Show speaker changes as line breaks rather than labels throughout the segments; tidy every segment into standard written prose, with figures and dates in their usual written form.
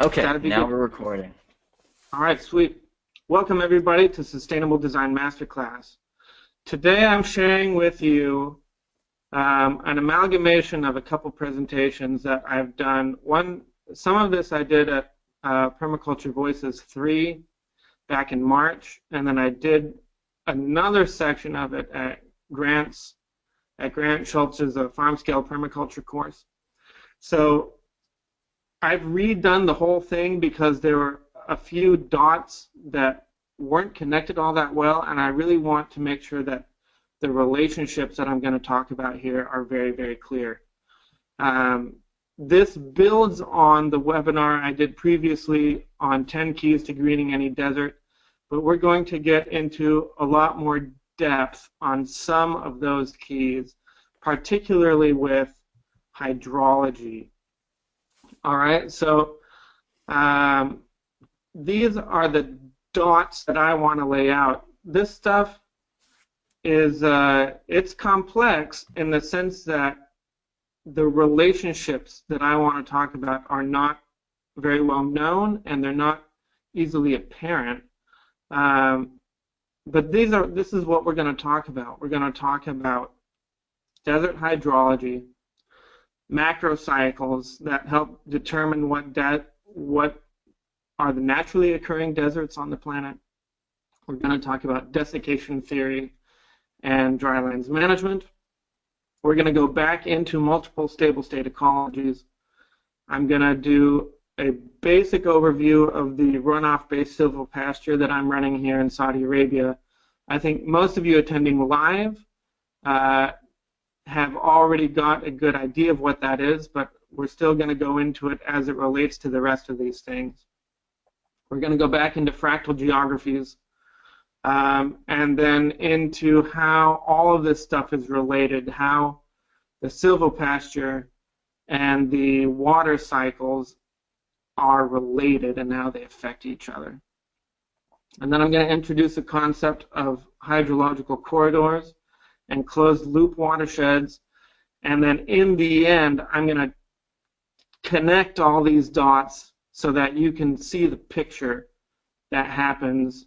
Okay, now
Good.
we're recording.
All right, sweet. Welcome everybody to Sustainable Design Masterclass. Today I'm sharing with you an amalgamation of a couple presentations that I've done. Some of this I did at Permaculture Voices 3 back in March, and then I did another section of it at Grant Schultz's Farm Scale Permaculture course. So I've redone the whole thing because there were a few dots that weren't connected all that well, and I really want to make sure that the relationships that I'm going to talk about here are very, very clear. This builds on the webinar I did previously on 10 keys to greening any desert, but we're going to get into a lot more depth on some of those keys, particularly with hydrology. All right, so these are the dots that I want to lay out. This stuff is it's complex in the sense that the relationships that I want to talk about are not very well known and they're not easily apparent. But this is what we're going to talk about. We're going to talk about desert hydrology, macro cycles that help determine what are the naturally occurring deserts on the planet. We're going to talk about desiccation theory and drylands management. We're going to go back into multiple stable state ecologies. I'm going to do a basic overview of the runoff-based silvopasture that I'm running here in Saudi Arabia. I think most of you attending live have already got a good idea of what that is, but we're still going to go into it as it relates to the rest of these things. We're going to go back into fractal geographies and then into how all of this stuff is related, how the silvopasture and the water cycles are related and how they affect each other. And then I'm going to introduce the concept of hydrological corridors and closed loop watersheds, and then in the end I'm going to connect all these dots so that you can see the picture that happens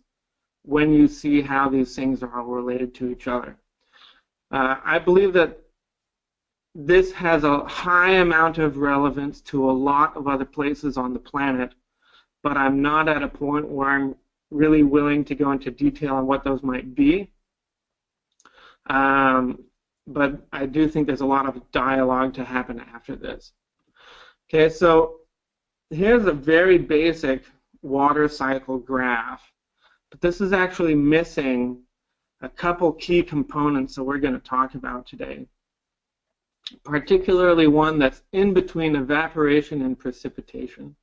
when you see how these things are all related to each other. I believe that this has a high amount of relevance to a lot of other places on the planet, but I'm not at a point where I'm really willing to go into detail on what those might be. But I do think there's a lot of dialogue to happen after this. Okay, so here's a very basic water cycle graph, but this is actually missing a couple key components that we're going to talk about today, particularly one that's in between evaporation and precipitation.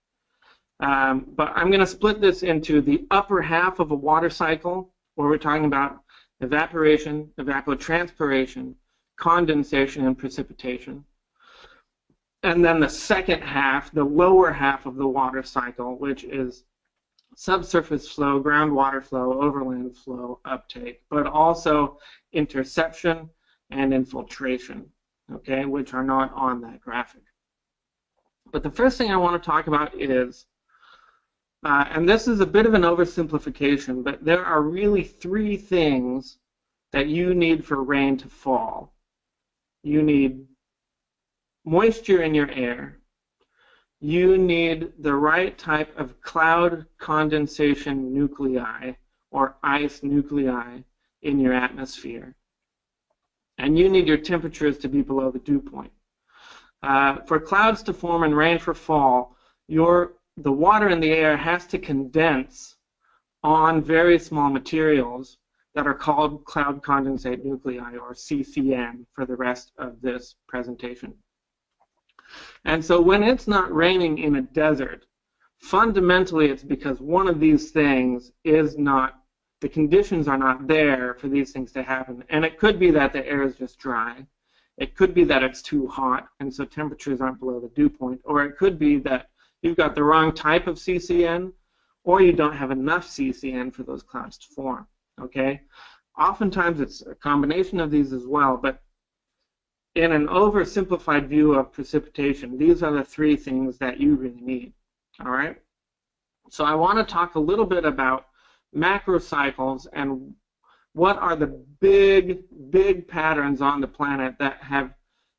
But I'm going to split this into the upper half of a water cycle, where we're talking about evaporation, evapotranspiration, condensation, and precipitation. And then the second half, the lower half of the water cycle, which is subsurface flow, groundwater flow, overland flow, uptake, but also interception and infiltration, okay, which are not on that graphic. But the first thing I want to talk about is, and this is a bit of an oversimplification, but there are really three things that you need for rain to fall. You need moisture in your air. You need the right type of cloud condensation nuclei or ice nuclei in your atmosphere. And you need your temperatures to be below the dew point. For clouds to form and rain for fall, the water in the air has to condense on very small materials that are called cloud condensate nuclei, or CCN, for the rest of this presentation. And so when it's not raining in a desert, fundamentally it's because one of these things is not, the conditions are not there for these things to happen. And it could be that the air is just dry. It could be that it's too hot, and so temperatures aren't below the dew point. Or it could be that you've got the wrong type of CCN, or you don't have enough CCN for those clouds to form. Okay? Oftentimes it's a combination of these as well, but in an oversimplified view of precipitation, these are the three things that you really need. All right. So I want to talk a little bit about macrocycles and what are the big patterns on the planet that have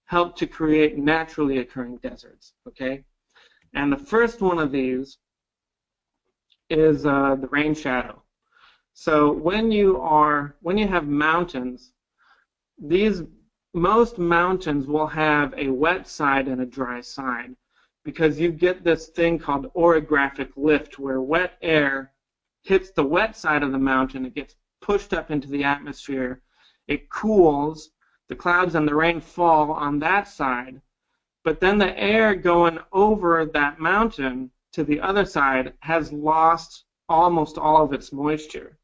helped to create naturally occurring deserts. Okay. And the first one of these is the rain shadow. So when you have mountains, most mountains will have a wet side and a dry side, because you get this thing called orographic lift, where wet air hits the wet side of the mountain, it gets pushed up into the atmosphere, it cools, the clouds and the rain fall on that side, but then the air going over that mountain to the other side has lost almost all of its moisture.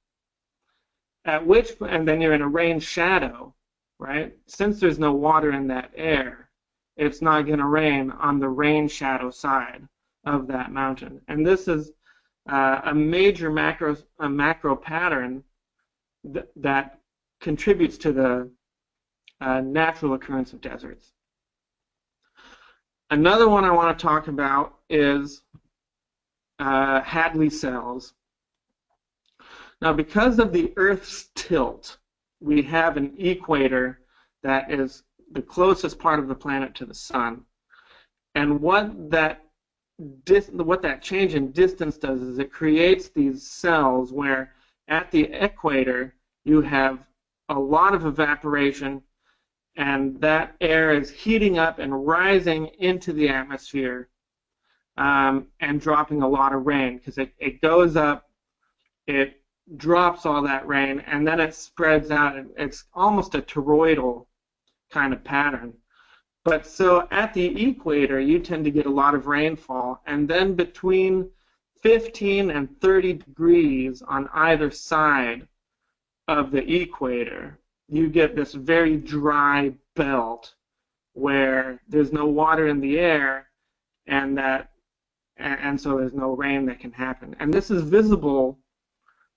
And then you're in a rain shadow, right? Since there's no water in that air, it's not going to rain on the rain shadow side of that mountain. And this is a major macro pattern that contributes to the natural occurrence of deserts. Another one I want to talk about is Hadley cells. Now, because of the Earth's tilt, we have an equator that is the closest part of the planet to the sun. And what that change in distance does is it creates these cells where at the equator you have a lot of evaporation, and that air is heating up and rising into the atmosphere and dropping a lot of rain, because it goes up, it drops all that rain, and then it spreads out. It's almost a toroidal kind of pattern. But so at the equator, you tend to get a lot of rainfall, and then between 15 and 30 degrees on either side of the equator, you get this very dry belt where there's no water in the air, and so there's no rain that can happen. And this is visible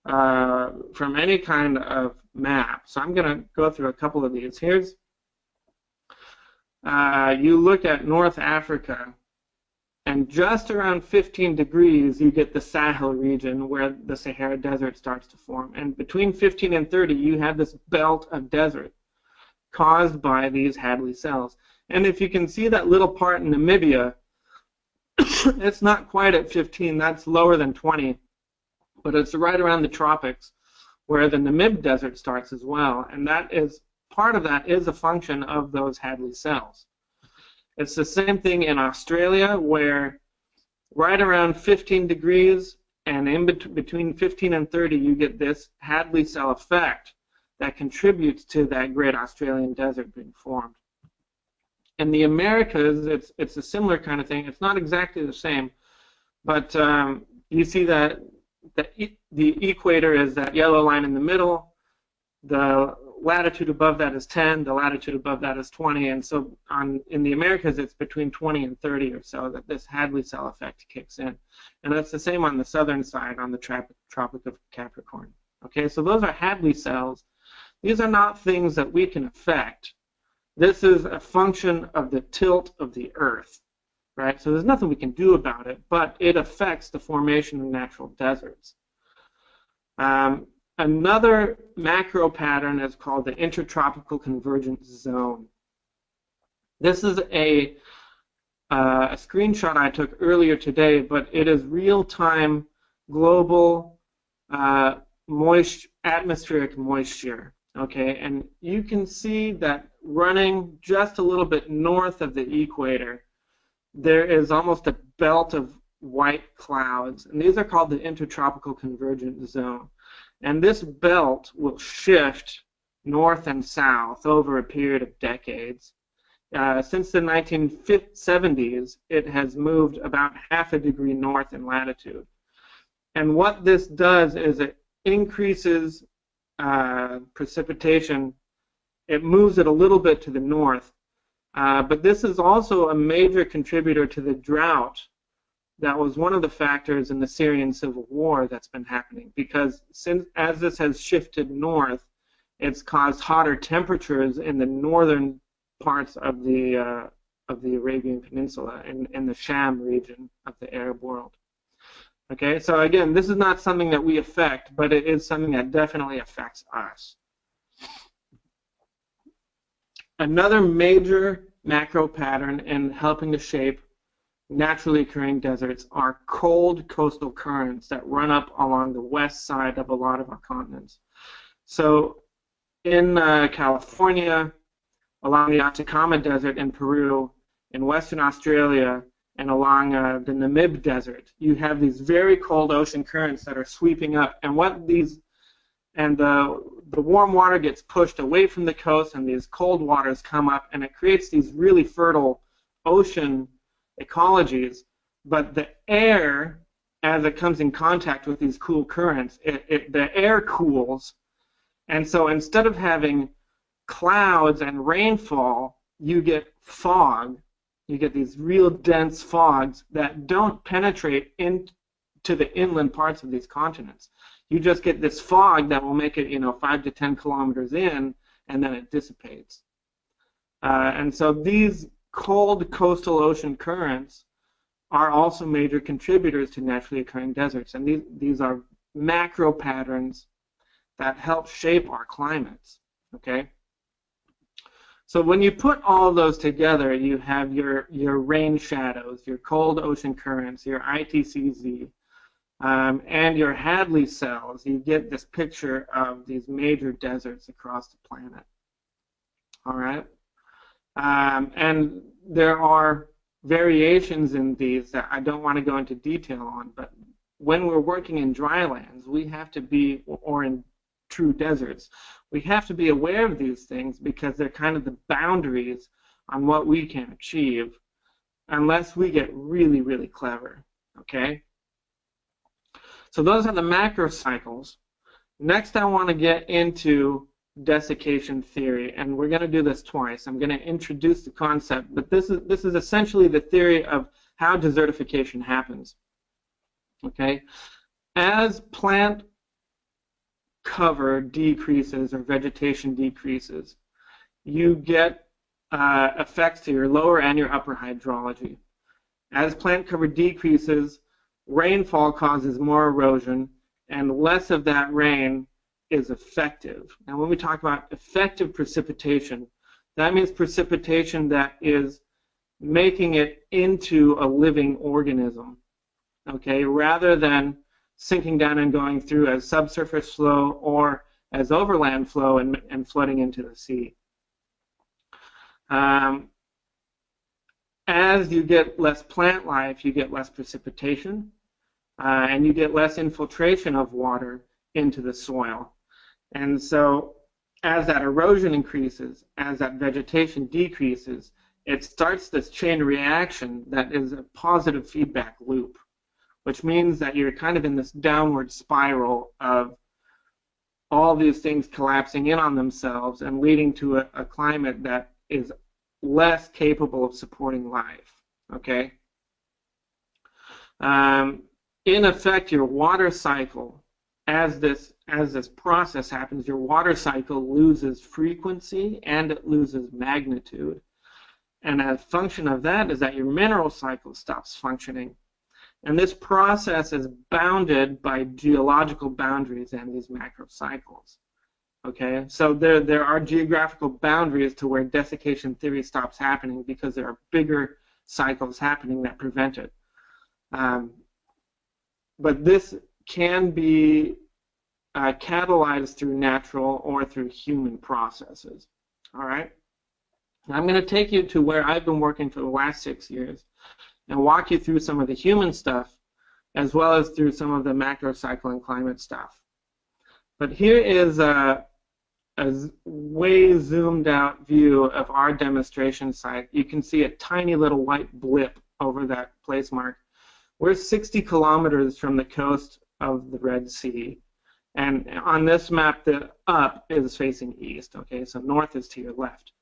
from any kind of map. So I'm going to go through a couple of these. Here's you look at North Africa, and just around 15 degrees you get the Sahel region where the Sahara Desert starts to form. And between 15 and 30 you have this belt of desert caused by these Hadley cells. And if you can see that little part in Namibia, it's not quite at 15, that's lower than 20, but it's right around the tropics where the Namib Desert starts as well. And that is, part of that is a function of those Hadley cells. It's the same thing in Australia, where right around 15 degrees and in between 15 and 30 you get this Hadley cell effect that contributes to that great Australian desert being formed. In the Americas, it's a similar kind of thing. It's not exactly the same, but you see that the equator is that yellow line in the middle. The latitude above that is 10. The latitude above that is 20. And so in the Americas, it's between 20 and 30 or so that this Hadley cell effect kicks in. And that's the same on the southern side, on the Tropic of Capricorn. Okay, so those are Hadley cells. These are not things that we can affect. This is a function of the tilt of the Earth, right? So there's nothing we can do about it, but it affects the formation of natural deserts. Another macro pattern is called the intertropical convergence zone. This is a screenshot I took earlier today, but it is real-time global atmospheric moisture. Okay, and you can see that running just a little bit north of the equator, there is almost a belt of white clouds, and these are called the intertropical convergence zone. And this belt will shift north and south over a period of decades. Since the 1970s, it has moved about half a degree north in latitude. And what this does is it increases precipitation. It moves it a little bit to the north. But this is also a major contributor to the drought. That was one of the factors in the Syrian civil war that's been happening, because as this has shifted north, it's caused hotter temperatures in the northern parts of the Arabian Peninsula, in the Sham region of the Arab world. Okay, so again, this is not something that we affect, but it is something that definitely affects us. Another major macro pattern in helping to shape naturally occurring deserts are cold coastal currents that run up along the west side of a lot of our continents. So in California, along the Atacama Desert in Peru, in Western Australia, and along the Namib Desert, you have these very cold ocean currents that are sweeping up, and the warm water gets pushed away from the coast, and these cold waters come up, and it creates these really fertile ocean ecologies. But the air, as it comes in contact with these cool currents, the air cools, and so instead of having clouds and rainfall, you get fog. You get these real dense fogs that don't penetrate into the inland parts of these continents. You just get this fog that will make it, 5 to 10 kilometers in, and then it dissipates. And so these cold coastal ocean currents are also major contributors to naturally occurring deserts. And these are macro patterns that help shape our climates, okay? So when you put all of those together, you have your rain shadows, your cold ocean currents, your ITCZ, and your Hadley cells. You get this picture of these major deserts across the planet. All right? And there are variations in these that I don't want to go into detail on, but when we're working in drylands, we have to be, or in true deserts, we have to be aware of these things because they're kind of the boundaries on what we can achieve unless we get really, really clever, okay? So those are the macro cycles. Next, I want to get into desiccation theory, and we're going to do this twice. I'm going to introduce the concept, but this is essentially the theory of how desertification happens, okay? As plant cover decreases or vegetation decreases, you get effects to your lower and your upper hydrology. As plant cover decreases, rainfall causes more erosion, and less of that rain is effective. Now, when we talk about effective precipitation, that means precipitation that is making it into a living organism, okay, rather than sinking down and going through as subsurface flow or as overland flow and flooding into the sea. As you get less plant life, you get less precipitation, and you get less infiltration of water into the soil. And so as that erosion increases, as that vegetation decreases, it starts this chain reaction that is a positive feedback loop, which means that you're kind of in this downward spiral of all these things collapsing in on themselves and leading to a climate that is less capable of supporting life, okay? In effect, your water cycle, as this process happens, your water cycle loses frequency and it loses magnitude. And a function of that is that your mineral cycle stops functioning. And this process is bounded by geological boundaries and these macro cycles. Okay, so there are geographical boundaries to where desiccation theory stops happening because there are bigger cycles happening that prevent it. But this can be catalyzed through natural or through human processes. All right, I'm going to take you to where I've been working for the last 6 years and walk you through some of the human stuff as well as through some of the macro cycle and climate stuff. But here is a way zoomed out view of our demonstration site. You can see a tiny little white blip over that place mark. We're 60 kilometers from the coast of the Red Sea. And on this map, the up is facing east, okay? So north is to your left.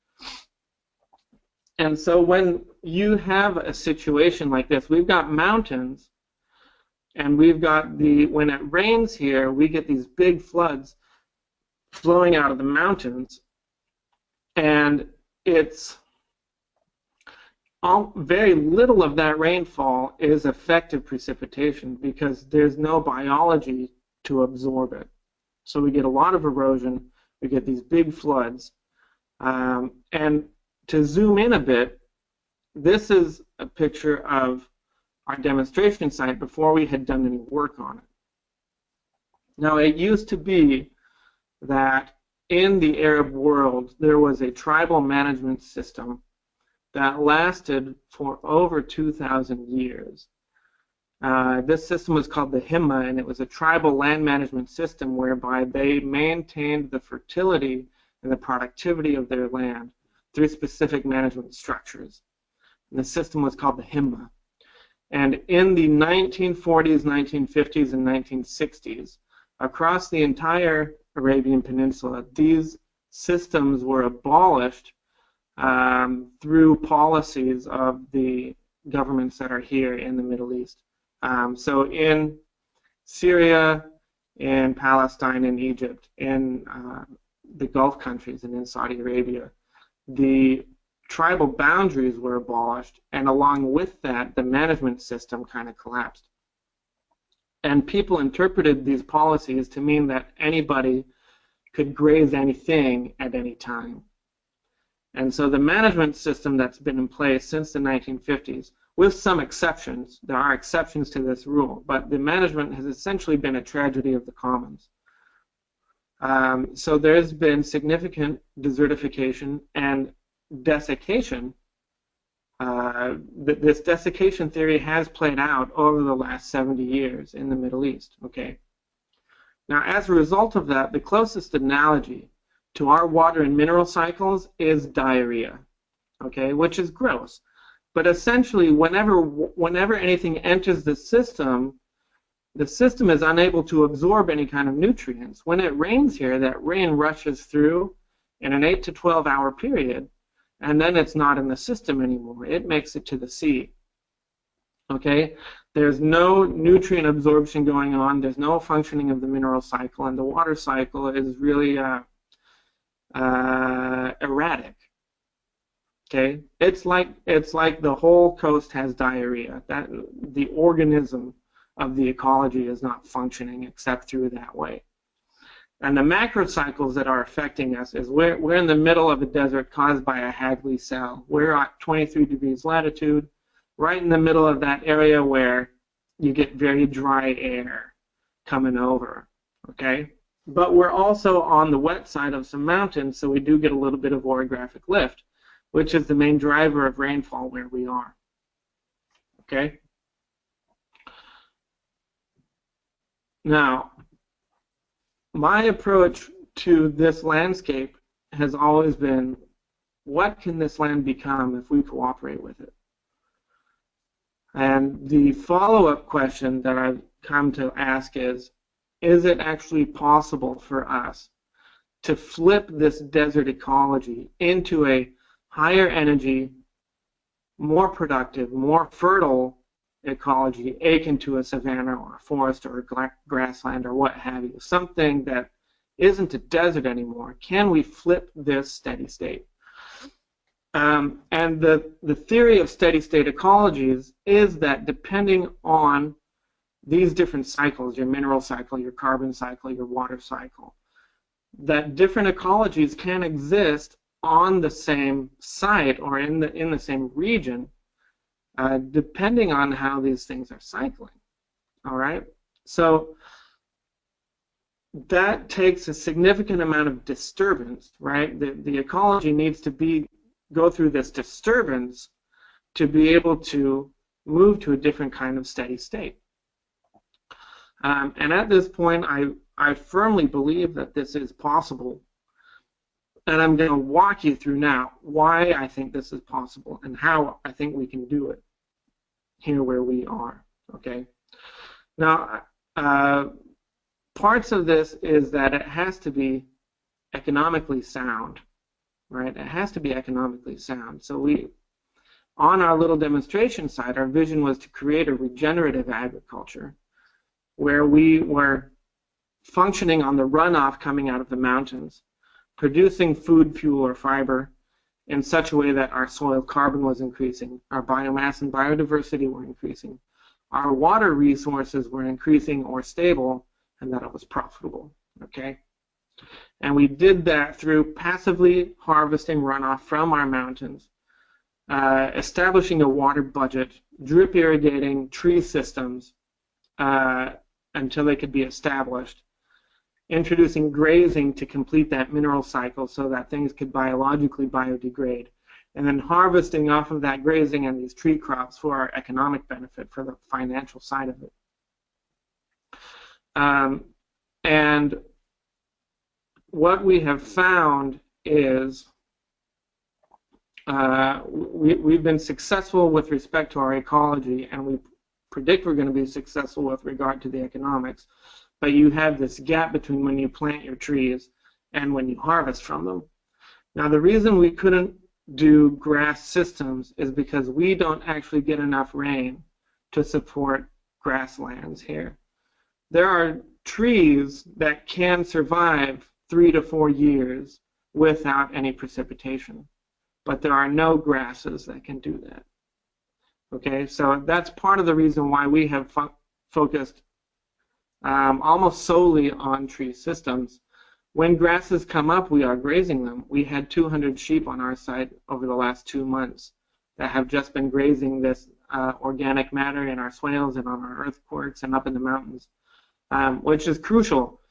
And so when you have a situation like this, we've got mountains, and we've got when it rains here, we get these big floods flowing out of the mountains, and it's very little of that rainfall is effective precipitation because there's no biology to absorb it. So we get a lot of erosion, we get these big floods. And to zoom in a bit, this is a picture of our demonstration site before we had done any work on it. Now, it used to be that in the Arab world, there was a tribal management system that lasted for over 2,000 years. This system was called the Himma, and it was a tribal land management system whereby they maintained the fertility and the productivity of their land through specific management structures. And the system was called the Himma. And in the 1940s, 1950s, and 1960s, across the entire Arabian Peninsula, these systems were abolished through policies of the governments that are here in the Middle East. So in Syria, in Palestine, in Egypt, in the Gulf countries, and in Saudi Arabia, the tribal boundaries were abolished, and along with that, the management system kind of collapsed. And people interpreted these policies to mean that anybody could graze anything at any time. And so the management system that's been in place since the 1950s, with some exceptions, there are exceptions to this rule, but the management has essentially been a tragedy of the commons. So there's been significant desertification and desiccation. This desiccation theory has played out over the last 70 years in the Middle East. Okay. Now, as a result of that, the closest analogy to our water and mineral cycles is diarrhea, okay, which is gross. But essentially, whenever anything enters the system is unable to absorb any kind of nutrients. When it rains here, that rain rushes through in an 8 to 12 hour period, and then it's not in the system anymore. It makes it to the sea. Okay? There's no nutrient absorption going on. There's no functioning of the mineral cycle, and the water cycle is really erratic. Okay? It's like the whole coast has diarrhea. That the organism of the ecology is not functioning except through that way. And the macro cycles that are affecting us is we're in the middle of a desert caused by a Hagley cell. We're at 23 degrees latitude, right in the middle of that area where you get very dry air coming over, okay? But we're also on the wet side of some mountains, so we do get a little bit of orographic lift, which is the main driver of rainfall where we are, okay? Now, my approach to this landscape has always been, what can this land become if we cooperate with it? And the follow-up question that I've come to ask is it actually possible for us to flip this desert ecology into a higher energy, more productive, more fertile ecology akin to a savanna or a forest or a grassland or what have you, something that isn't a desert anymore? Can we flip this steady state? And the theory of steady state ecologies is that depending on these different cycles, your mineral cycle, your carbon cycle, your water cycle, that different ecologies can exist on the same site or in the same region, depending on how these things are cycling. All right? So that takes a significant amount of disturbance, right? The ecology needs to go through this disturbance to be able to move to a different kind of steady state. And at this point, I firmly believe that this is possible. And I'm going to walk you through now why I think this is possible and how I think we can do it here where we are, okay? Now, parts of this is that it has to be economically sound, right? It has to be economically sound. So on our little demonstration site, our vision was to create a regenerative agriculture where we were functioning on the runoff coming out of the mountains, producing food, fuel, or fiber, in such a way that our soil carbon was increasing, our biomass and biodiversity were increasing, our water resources were increasing or stable, and that it was profitable. Okay? And we did that through passively harvesting runoff from our mountains, establishing a water budget, drip irrigating tree systems until they could be established, introducing grazing to complete that mineral cycle so that things could biologically biodegrade, and then harvesting off of that grazing and these tree crops for our economic benefit, for the financial side of it. And what we have found is we've been successful with respect to our ecology, and we predict we're going to be successful with regard to the economics, but you have this gap between when you plant your trees and when you harvest from them. Now, the reason we couldn't do grass systems is because we don't actually get enough rain to support grasslands here. There are trees that can survive 3 to 4 years without any precipitation, but there are no grasses that can do that. Okay, so that's part of the reason why we have focused almost solely on tree systems. When grasses come up, we are grazing them. We had 200 sheep on our site over the last 2 months that have just been grazing this organic matter in our swales and on our earthworks and up in the mountains, which is crucial.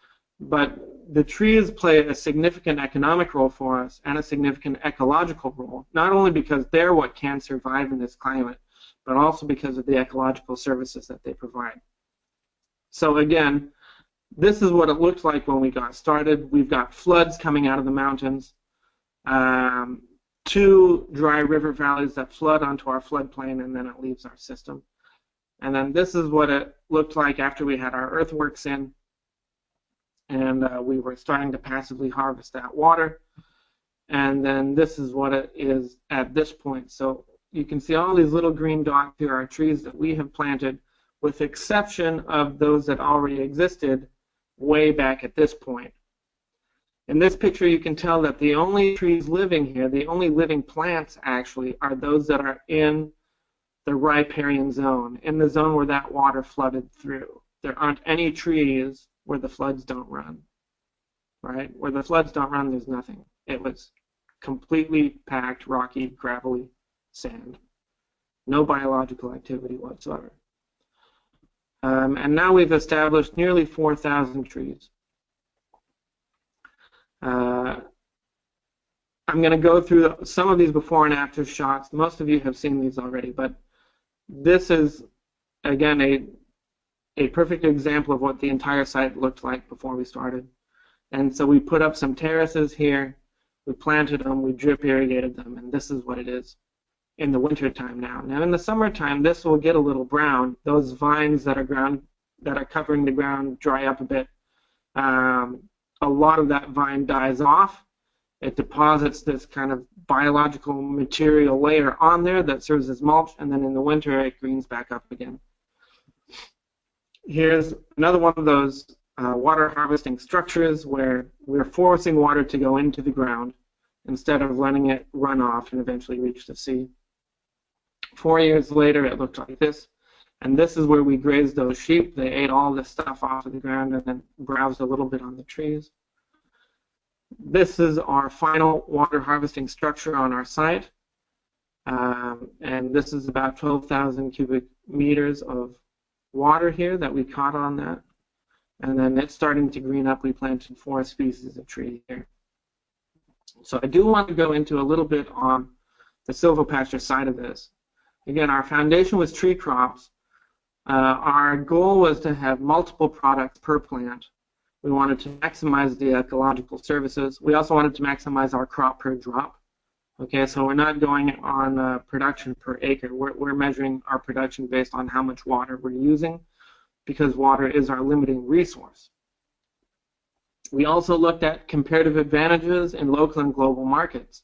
But the trees play a significant economic role for us and a significant ecological role, not only because they're what can survive in this climate, but also because of the ecological services that they provide. So again, this is what it looked like when we got started. We've got floods coming out of the mountains, 2 dry river valleys that flood onto our floodplain, and then it leaves our system. And then this is what it looked like after we had our earthworks in, and we were starting to passively harvest that water. And then this is what it is at this point. So you can see all these little green dots here are trees that we have planted, with exception of those that already existed way back at this point. In this picture, you can tell that the only trees living here, the only living plants actually, are those that are in the riparian zone, in the zone where that water flooded through. There aren't any trees where the floods don't run, right? Where the floods don't run, there's nothing. It was completely packed, rocky, gravelly sand. No biological activity whatsoever. And now we've established nearly 4,000 trees. I'm going to go through some of these before and after shots. Most of you have seen these already, but this is, again, a perfect example of what the entire site looked like before we started. And so we put up some terraces here, we planted them, we drip irrigated them, and this is what it is in the winter time now. Now in the summertime, this will get a little brown. Those vines that are covering the ground dry up a bit. A lot of that vine dies off. It deposits this kind of biological material layer on there that serves as mulch, and then in the winter it greens back up again. Here's another one of those water harvesting structures where we're forcing water to go into the ground instead of letting it run off and eventually reach the sea. 4 years later, it looked like this, and this is where we grazed those sheep. They ate all this stuff off of the ground and then browsed a little bit on the trees. This is our final water harvesting structure on our site, and this is about 12,000 cubic meters of water here that we caught on that, and then it's starting to green up. We planted 4 species of tree here. So I do want to go into a little bit on the silvopasture side of this. Again, our foundation was tree crops. Our goal was to have multiple products per plant. We wanted to maximize the ecological services. We also wanted to maximize our crop per drop. Okay, so we're not going on production per acre. We're measuring our production based on how much water we're using, because water is our limiting resource. We also looked at comparative advantages in local and global markets.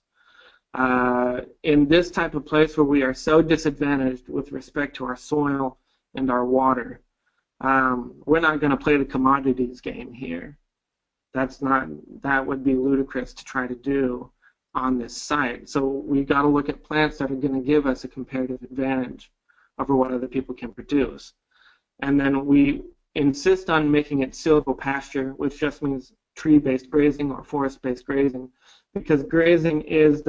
In this type of place where we are so disadvantaged with respect to our soil and our water, we're not going to play the commodities game here. That would be ludicrous to try to do. on this site. So we got to look at plants that are going to give us a comparative advantage over what other people can produce. And then we insist on making it silvopasture, which just means tree-based grazing or forest-based grazing, because grazing is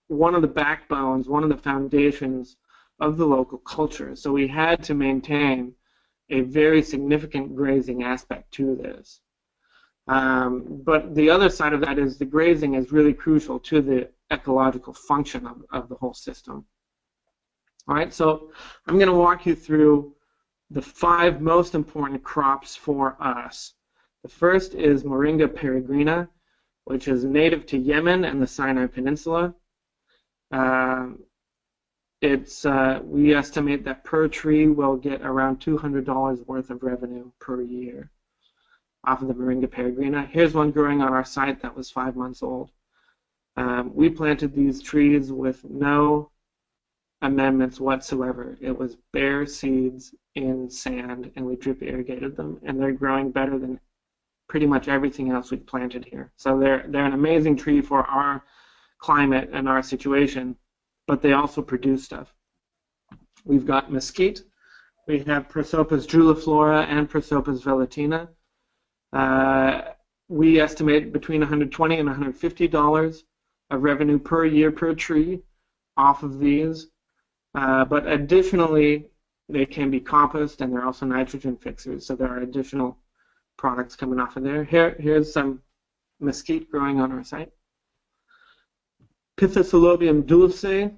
one of the backbones, one of the foundations of the local culture. So we had to maintain a very significant grazing aspect to this. But the other side of that is the grazing is really crucial to the ecological function of the whole system. All right, so I'm going to walk you through the 5 most important crops for us. The first is Moringa peregrina, which is native to Yemen and the Sinai Peninsula. We estimate that per tree we'll get around $200 worth of revenue per year off of the Moringa peregrina. Here's one growing on our site that was 5 months old. We planted these trees with no amendments whatsoever. It was bare seeds in sand, and we drip irrigated them, and they're growing better than pretty much everything else we've planted here. So they're an amazing tree for our climate and our situation, but they also produce stuff. We've got mesquite. We have Prosopis juliflora and Prosopis velutina. We estimate between $120 and $150 of revenue per year per tree off of these. But additionally, they can be compost, and they're also nitrogen fixers, so there are additional products coming off of there. Here's some mesquite growing on our site. Pithecolobium dulce.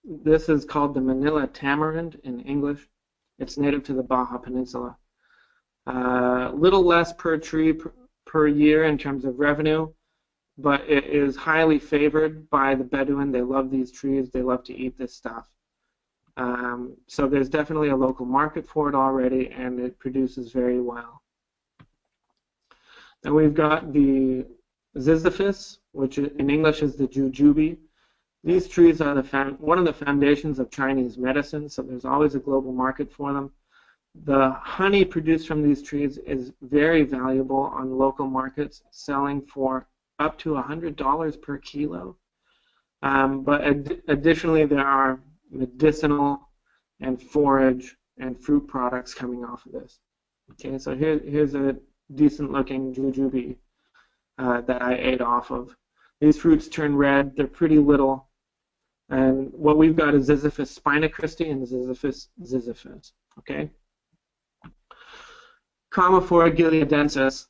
This is called the Manila tamarind in English. It's native to the Baja Peninsula. Little less per tree per year in terms of revenue, but it is highly favored by the Bedouin. They love these trees. They love to eat this stuff. So there's definitely a local market for it already, and it produces very well. Then we've got the ziziphus, which in English is the jujube. These trees are one of the foundations of Chinese medicine, so there's always a global market for them. The honey produced from these trees is very valuable on local markets, selling for up to $100 per kilo. But additionally, there are medicinal and forage and fruit products coming off of this. Okay, so here's a decent-looking jujube that I ate off of. These fruits turn red. They're pretty little. And what we've got is Ziziphus spinocristi and Ziziphus ziziphus. Okay. Chromophora gileadensis.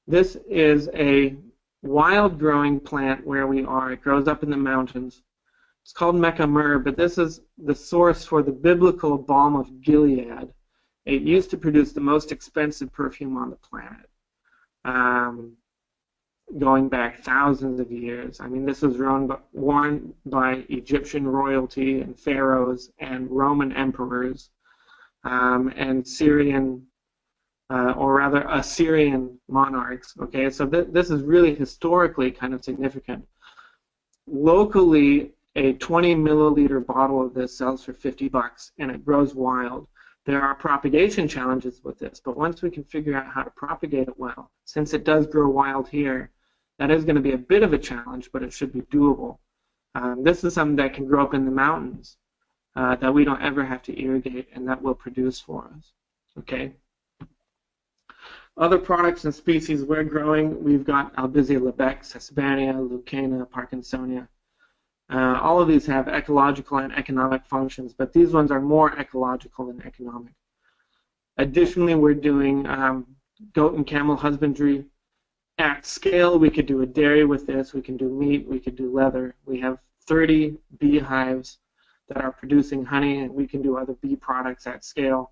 This is a wild-growing plant where we are. It grows up in the mountains. It's called Mecca myrrh, but this is the source for the biblical balm of Gilead. It used to produce the most expensive perfume on the planet, going back thousands of years. I mean, this was worn by Egyptian royalty and pharaohs and Roman emperors and Syrian, or rather Assyrian monarchs. Okay, so this is really historically kind of significant. Locally, a 20 milliliter bottle of this sells for $50, and it grows wild. There are propagation challenges with this, but once we can figure out how to propagate it well, since it does grow wild here, that is going to be a bit of a challenge, but it should be doable. This is something that can grow up in the mountains that we don't ever have to irrigate, and that will produce for us. Okay. Other products and species we're growing, we've got Albizia lebex, Hispania, Leucaena, Parkinsonia. All of these have ecological and economic functions, but these ones are more ecological than economic. Additionally, we're doing goat and camel husbandry. At scale, we could do a dairy with this. We can do meat. We could do leather. We have 30 beehives that are producing honey, and we can do other bee products at scale.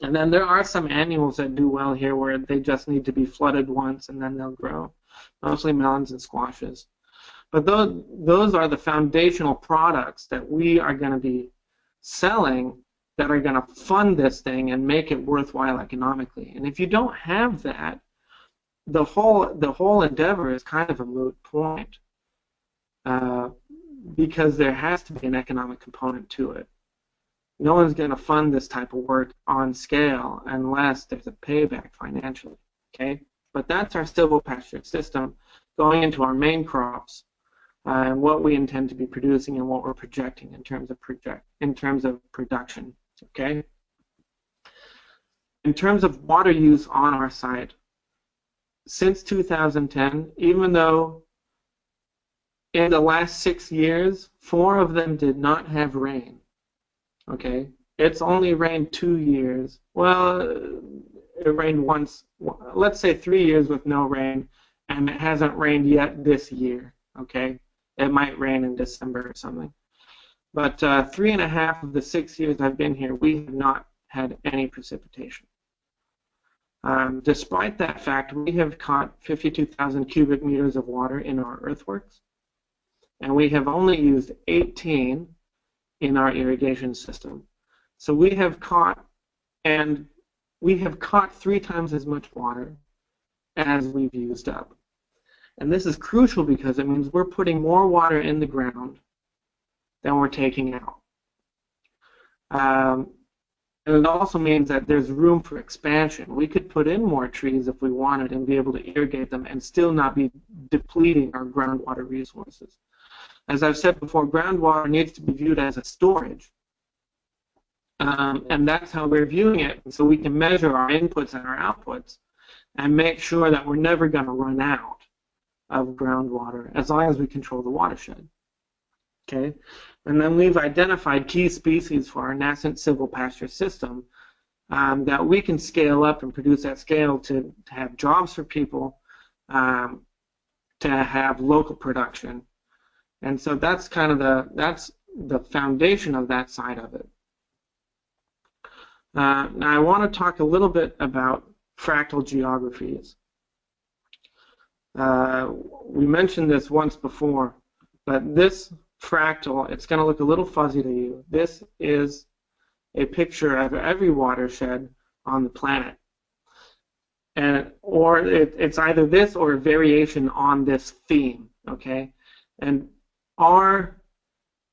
And then there are some annuals that do well here where they just need to be flooded once and then they'll grow, mostly melons and squashes. But those are the foundational products that we are going to be selling that are going to fund this thing and make it worthwhile economically. And if you don't have that, the whole endeavor is kind of a moot point because there has to be an economic component to it. No one's going to fund this type of work on scale unless there's a payback financially. Okay, but that's our silvopasture system going into our main crops. and what we intend to be producing and what we're projecting in terms of production. Okay. In terms of water use on our site, since 2010, even though in the last 6 years, 4 of them did not have rain. Okay, it's only rained 2 years. Well, it rained once. Let's say 3 years with no rain, and it hasn't rained yet this year. Okay, it might rain in December or something. But 3.5 of the 6 years I've been here, we have not had any precipitation. Despite that fact, we have caught 52,000 cubic meters of water in our earthworks, and we have only used 18 in our irrigation system. So we have caught 3 times as much water as we've used up. And this is crucial because it means we're putting more water in the ground than we're taking out. And it also means that there's room for expansion. We could put in more trees if we wanted and be able to irrigate them and still not be depleting our groundwater resources. As I've said before, groundwater needs to be viewed as a storage. And that's how we're viewing it. And so we can measure our inputs and our outputs and make sure that we're never going to run out of groundwater as long as we control the watershed. Okay? And then we've identified key species for our nascent silvopasture system that we can scale up and produce at scale to have jobs for people, to have local production. And so that's kind of the foundation of that side of it. Now I want to talk a little bit about fractal geographies. We mentioned this once before, but this fractal, it's going to look a little fuzzy to you. This is a picture of every watershed on the planet. Or it's either this or a variation on this theme, okay? And our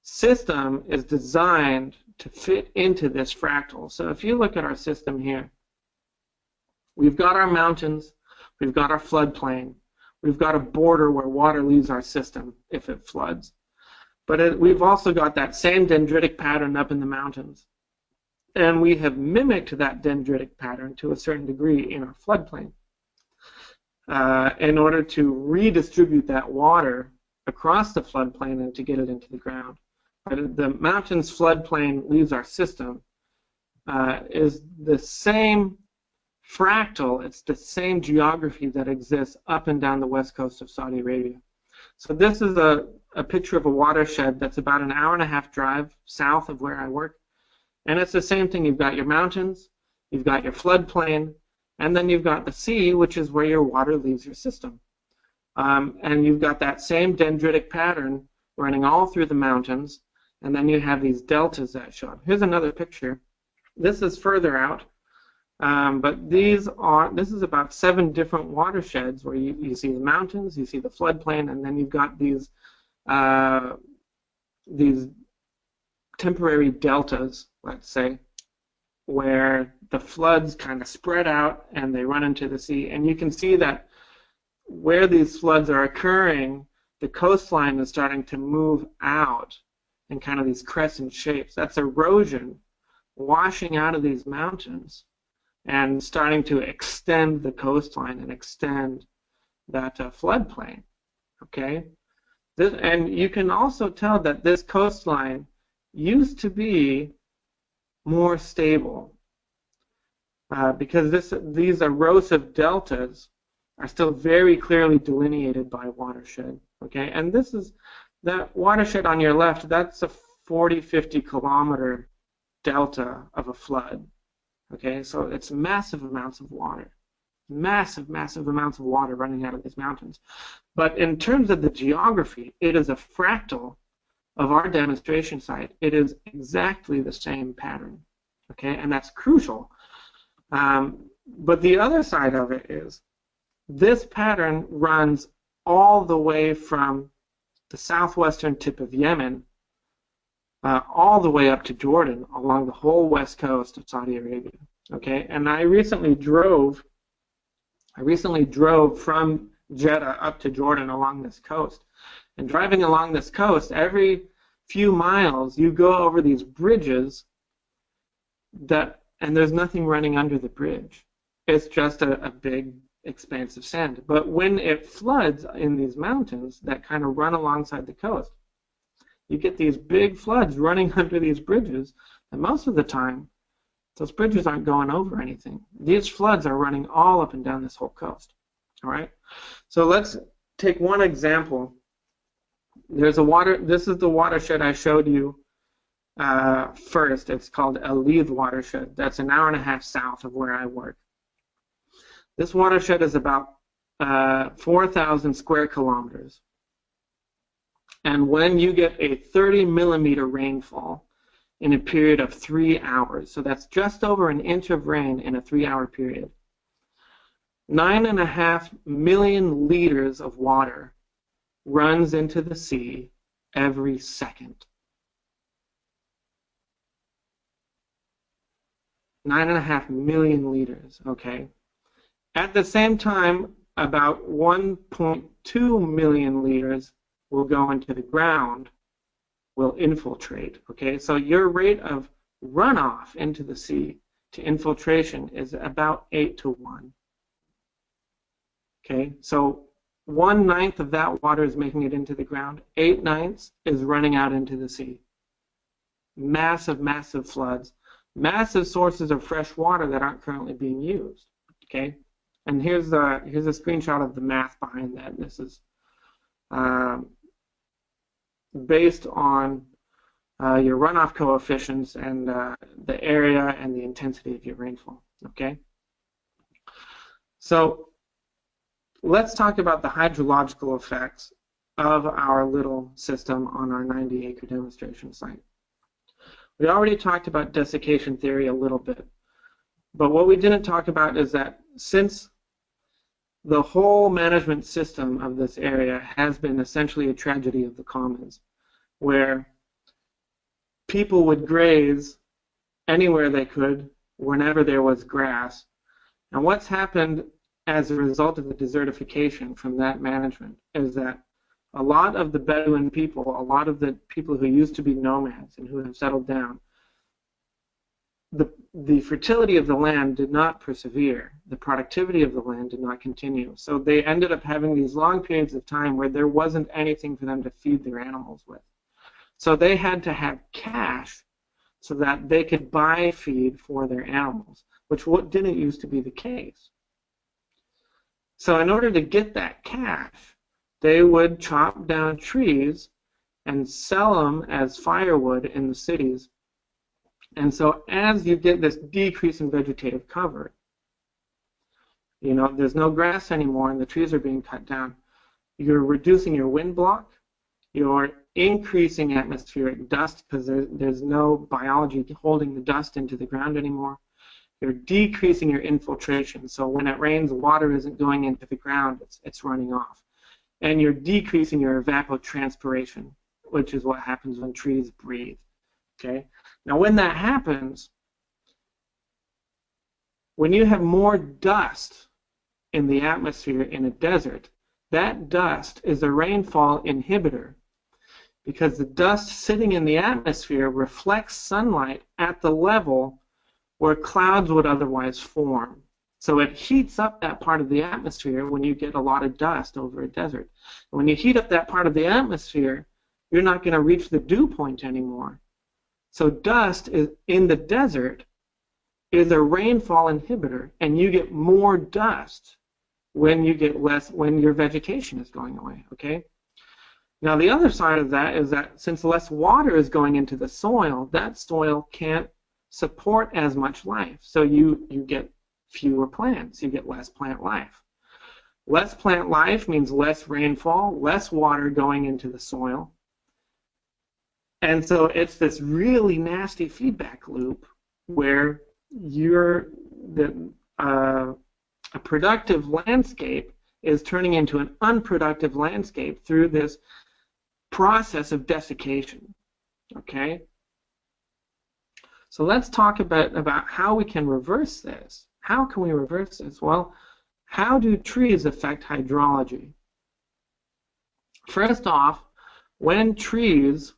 system is designed to fit into this fractal. So if you look at our system here, we've got our mountains, we've got our floodplain, we've got a border where water leaves our system if it floods. But we've also got that same dendritic pattern up in the mountains. And we have mimicked that dendritic pattern to a certain degree in our floodplain in order to redistribute that water across the floodplain and to get it into the ground. But the mountains floodplain leaves our system is the same fractal, it's the same geography that exists up and down the west coast of Saudi Arabia. So this is a picture of a watershed that's about an 1.5-hour drive south of where I work. And it's the same thing. You've got your mountains, you've got your floodplain, and then you've got the sea, which is where your water leaves your system. And you've got that same dendritic pattern running all through the mountains, and then you have these deltas that show up. Here's another picture. This is further out, but this is about 7 different watersheds where you see the mountains, you see the floodplain, and then you've got these temporary deltas, let's say, where the floods kind of spread out and they run into the sea. And you can see that where these floods are occurring, the coastline is starting to move out in kind of these crescent shapes. That's erosion washing out of these mountains and starting to extend the coastline and extend that floodplain. Okay? And you can also tell that this coastline used to be more stable because these erosive deltas are still very clearly delineated by watershed. Okay, and this is that watershed on your left. That's a 40-50 kilometer delta of a flood. Okay, so it's massive amounts of water, massive amounts of water running out of these mountains. But in terms of the geography, it is a fractal of our demonstration site. It is exactly the same pattern. Okay, and that's crucial. But the other side of it is this pattern runs all the way from the southwestern tip of Yemen all the way up to Jordan along the whole west coast of Saudi Arabia. Okay, and I recently drove from Jeddah up to Jordan along this coast, And driving along this coast, every few miles you go over these bridges and there's nothing running under the bridge. It's just a big expanse of sand. But when it floods in these mountains that kind of run alongside the coast, you get these big floods running under these bridges, and most of the time those bridges aren't going over anything. These floods are running all up and down this whole coast. All right? So let's take one example. This is the watershed I showed you first. It's called a Leith watershed. That's an hour and a half south of where I work. This watershed is about 4,000 square kilometers. And when you get a 30 millimeter rainfall in a period of 3 hours, so that's just over an inch of rain in a 3-hour period, 9.5 million liters of water runs into the sea every second. 9.5 million liters, okay? At the same time, about 1.2 million liters will go into the ground, will infiltrate, okay? So your rate of runoff into the sea to infiltration is about 8 to 1. Okay, so 1/9 of that water is making it into the ground. 8/9 is running out into the sea. Massive, massive floods. Massive sources of fresh water that aren't currently being used. Okay, and here's a screenshot of the math behind that. This is based on your runoff coefficients and the area and the intensity of your rainfall. Okay, so let's talk about the hydrological effects of our little system on our 90-acre demonstration site. We already talked about desiccation theory a little bit, but what we didn't talk about is that since the whole management system of this area has been essentially a tragedy of the commons, where people would graze anywhere they could, whenever there was grass. And what's happened as a result of the desertification from that management is that a lot of the Bedouin people, a lot of the people who used to be nomads and who have settled down, the fertility of the land did not persevere. The productivity of the land did not continue. So they ended up having these long periods of time where there wasn't anything for them to feed their animals with. So they had to have cash so that they could buy feed for their animals, which didn't used to be the case. So in order to get that cash, they would chop down trees and sell them as firewood in the cities. And so as you get this decrease in vegetative cover, you know, there's no grass anymore and the trees are being cut down, you're reducing your wind block, you're increasing atmospheric dust because there's no biology holding the dust into the ground anymore. You're decreasing your infiltration, so when it rains, water isn't going into the ground, it's running off. And you're decreasing your evapotranspiration, which is what happens when trees breathe. Okay? Now when that happens, when you have more dust in the atmosphere in a desert, that dust is a rainfall inhibitor because the dust sitting in the atmosphere reflects sunlight at the level where clouds would otherwise form. So it heats up that part of the atmosphere when you get a lot of dust over a desert. And when you heat up that part of the atmosphere, you're not going to reach the dew point anymore. So dust is in the desert is a rainfall inhibitor, and you get more dust when you get less, when your vegetation is going away, okay? Now the other side of that is that since less water is going into the soil, that soil can't support as much life. So you get fewer plants, you get less plant life. Less plant life means less rainfall, less water going into the soil. And so it's this really nasty feedback loop where a productive landscape is turning into an unproductive landscape through this process of desiccation. Okay? So let's talk about how we can reverse this. How can we reverse this? Well, how do trees affect hydrology? First off, when trees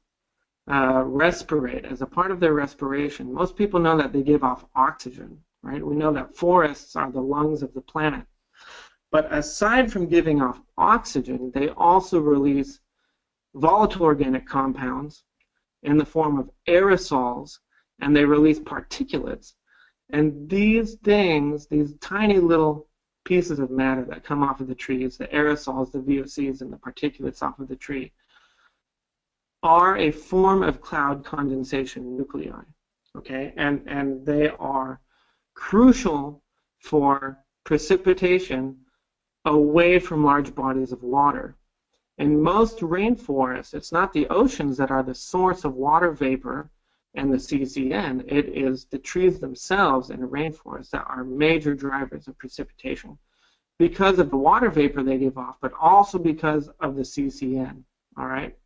respirate, as a part of their respiration, most people know that they give off oxygen, right? We know that forests are the lungs of the planet. But aside from giving off oxygen, they also release volatile organic compounds in the form of aerosols, and they release particulates. And these things, these tiny little pieces of matter that come off of the trees, the aerosols, the VOCs, and the particulates off of the tree, are a form of cloud condensation nuclei, okay? And they are crucial for precipitation away from large bodies of water. In most rainforests, it's not the oceans that are the source of water vapor and the CCN. It is the trees themselves in a rainforest that are major drivers of precipitation because of the water vapor they give off, but also because of the CCN, all right?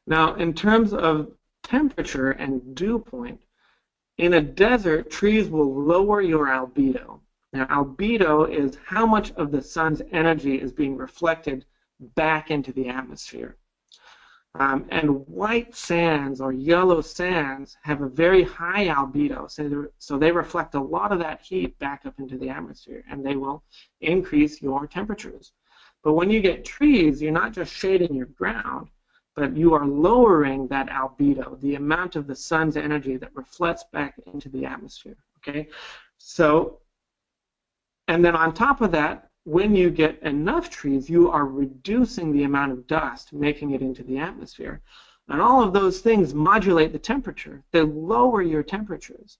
Now, in terms of temperature and dew point, in a desert, trees will lower your albedo. Now, albedo is how much of the sun's energy is being reflected back into the atmosphere. And white sands or yellow sands have a very high albedo, so they reflect a lot of that heat back up into the atmosphere, and they will increase your temperatures. But when you get trees, you're not just shading your ground, but you are lowering that albedo, the amount of the sun's energy that reflects back into the atmosphere, okay? So, and then on top of that, when you get enough trees, you are reducing the amount of dust, making it into the atmosphere. And all of those things modulate the temperature. They lower your temperatures.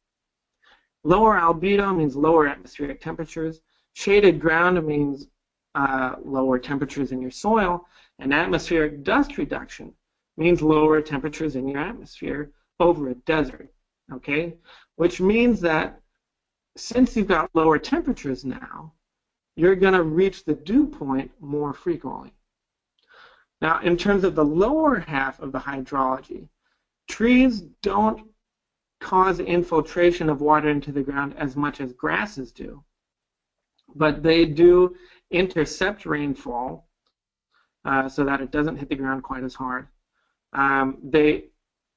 Lower albedo means lower atmospheric temperatures. Shaded ground means lower temperatures in your soil. And atmospheric dust reduction means lower temperatures in your atmosphere over a desert, okay? Which means that since you've got lower temperatures now, you're going to reach the dew point more frequently. Now, in terms of the lower half of the hydrology, trees don't cause infiltration of water into the ground as much as grasses do, but they do intercept rainfall so that it doesn't hit the ground quite as hard. They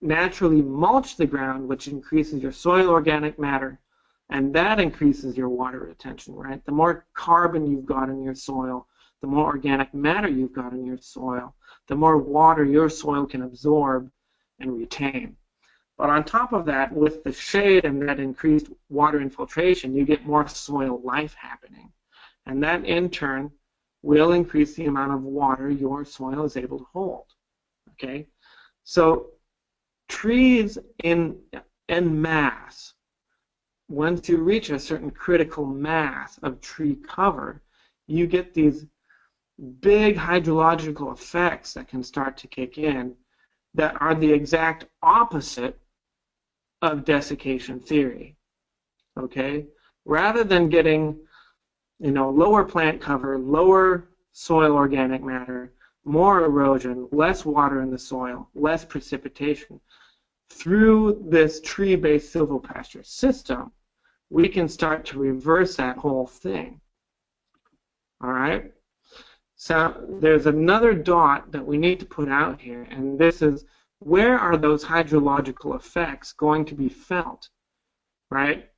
naturally mulch the ground, which increases your soil organic matter, and that increases your water retention, right? The more carbon you've got in your soil, the more organic matter you've got in your soil, the more water your soil can absorb and retain. But on top of that, with the shade and that increased water infiltration, you get more soil life happening. And that, in turn, will increase the amount of water your soil is able to hold, okay? So trees en masse, once you reach a certain critical mass of tree cover, you get these big hydrological effects that can start to kick in that are the exact opposite of desiccation theory, okay? Rather than getting, you know, lower plant cover, lower soil organic matter, more erosion, less water in the soil, less precipitation, through this tree-based silvopasture system, we can start to reverse that whole thing. All right? So there's another dot that we need to put out here, and this is, where are those hydrological effects going to be felt? Right?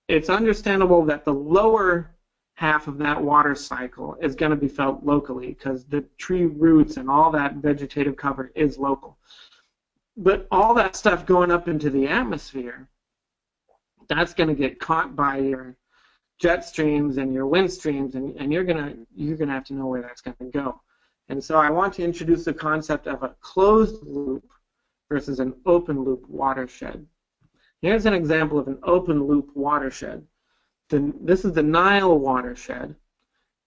It's understandable that the lower half of that water cycle is going to be felt locally because the tree roots and all that vegetative cover is local. But all that stuff going up into the atmosphere, that's going to get caught by your jet streams and your wind streams, and you're gonna have to know where that's going to go. And so I want to introduce the concept of a closed loop versus an open loop watershed. Here's an example of an open loop watershed. This is the Nile watershed,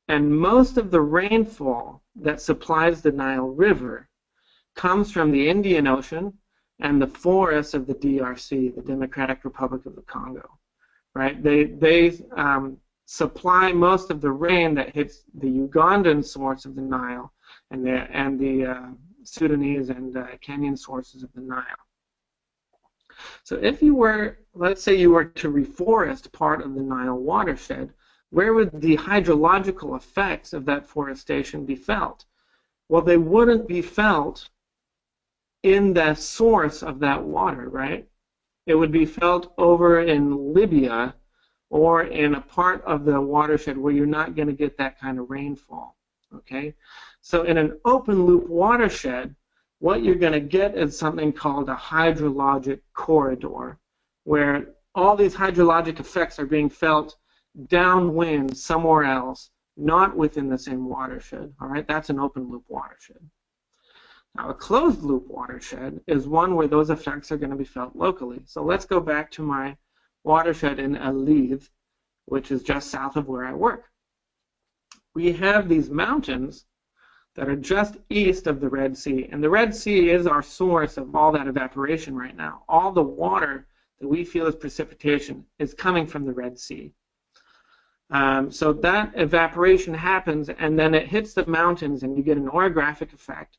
and most of the rainfall that supplies the Nile River comes from the Indian Ocean and the forests of the DRC, the Democratic Republic of the Congo. Right? They supply most of the rain that hits the Ugandan source of the Nile and the Sudanese and Kenyan sources of the Nile. So if you were, let's say you were to reforest part of the Nile watershed, where would the hydrological effects of that forestation be felt? Well, they wouldn't be felt in the source of that water, right? It would be felt over in Libya or in a part of the watershed where you're not going to get that kind of rainfall, okay? So in an open loop watershed, what you're going to get is something called a hydrologic corridor, where all these hydrologic effects are being felt downwind somewhere else, not within the same watershed, all right? That's an open loop watershed. Now, a closed loop watershed is one where those effects are going to be felt locally. So let's go back to my watershed in Aliv, which is just south of where I work. We have these mountains that are just east of the Red Sea, and the Red Sea is our source of all that evaporation right now. All the water that we feel as precipitation is coming from the Red Sea. So that evaporation happens, and then it hits the mountains, and you get an orographic effect.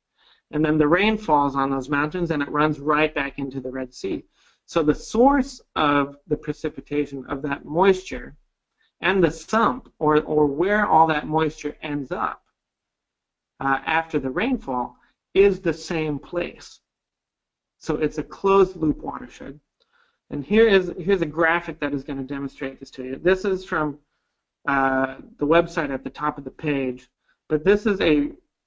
And then the rain falls on those mountains, and it runs right back into the Red Sea. So the source of the precipitation of that moisture and the sump, or where all that moisture ends up after the rainfall, is the same place. So it's a closed loop watershed. And here's a graphic that is going to demonstrate this to you. This is from the website at the top of the page. But this is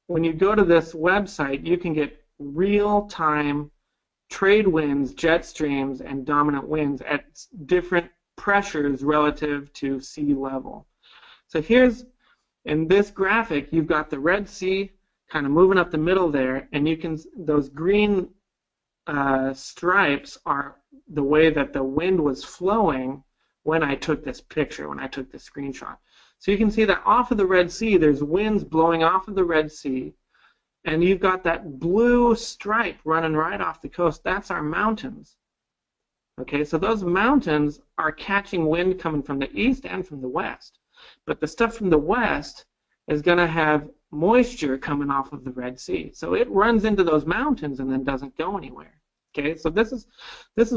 when you go to this website, you can get real-time trade winds, jet streams, and dominant winds at different pressures relative to sea level. So here's, in this graphic, you've got the Red Sea kind of moving up the middle there, and you can, those green stripes are the way that the wind was flowing when I took this picture, when I took this screenshot. So you can see that off of the Red Sea, there's winds blowing off of the Red Sea, and you've got that blue stripe running right off the coast. That's our mountains. Okay, so those mountains are catching wind coming from the east and from the west. But the stuff from the west is going to have moisture coming off of the Red Sea. So it runs into those mountains and then doesn't go anywhere. Okay, so this is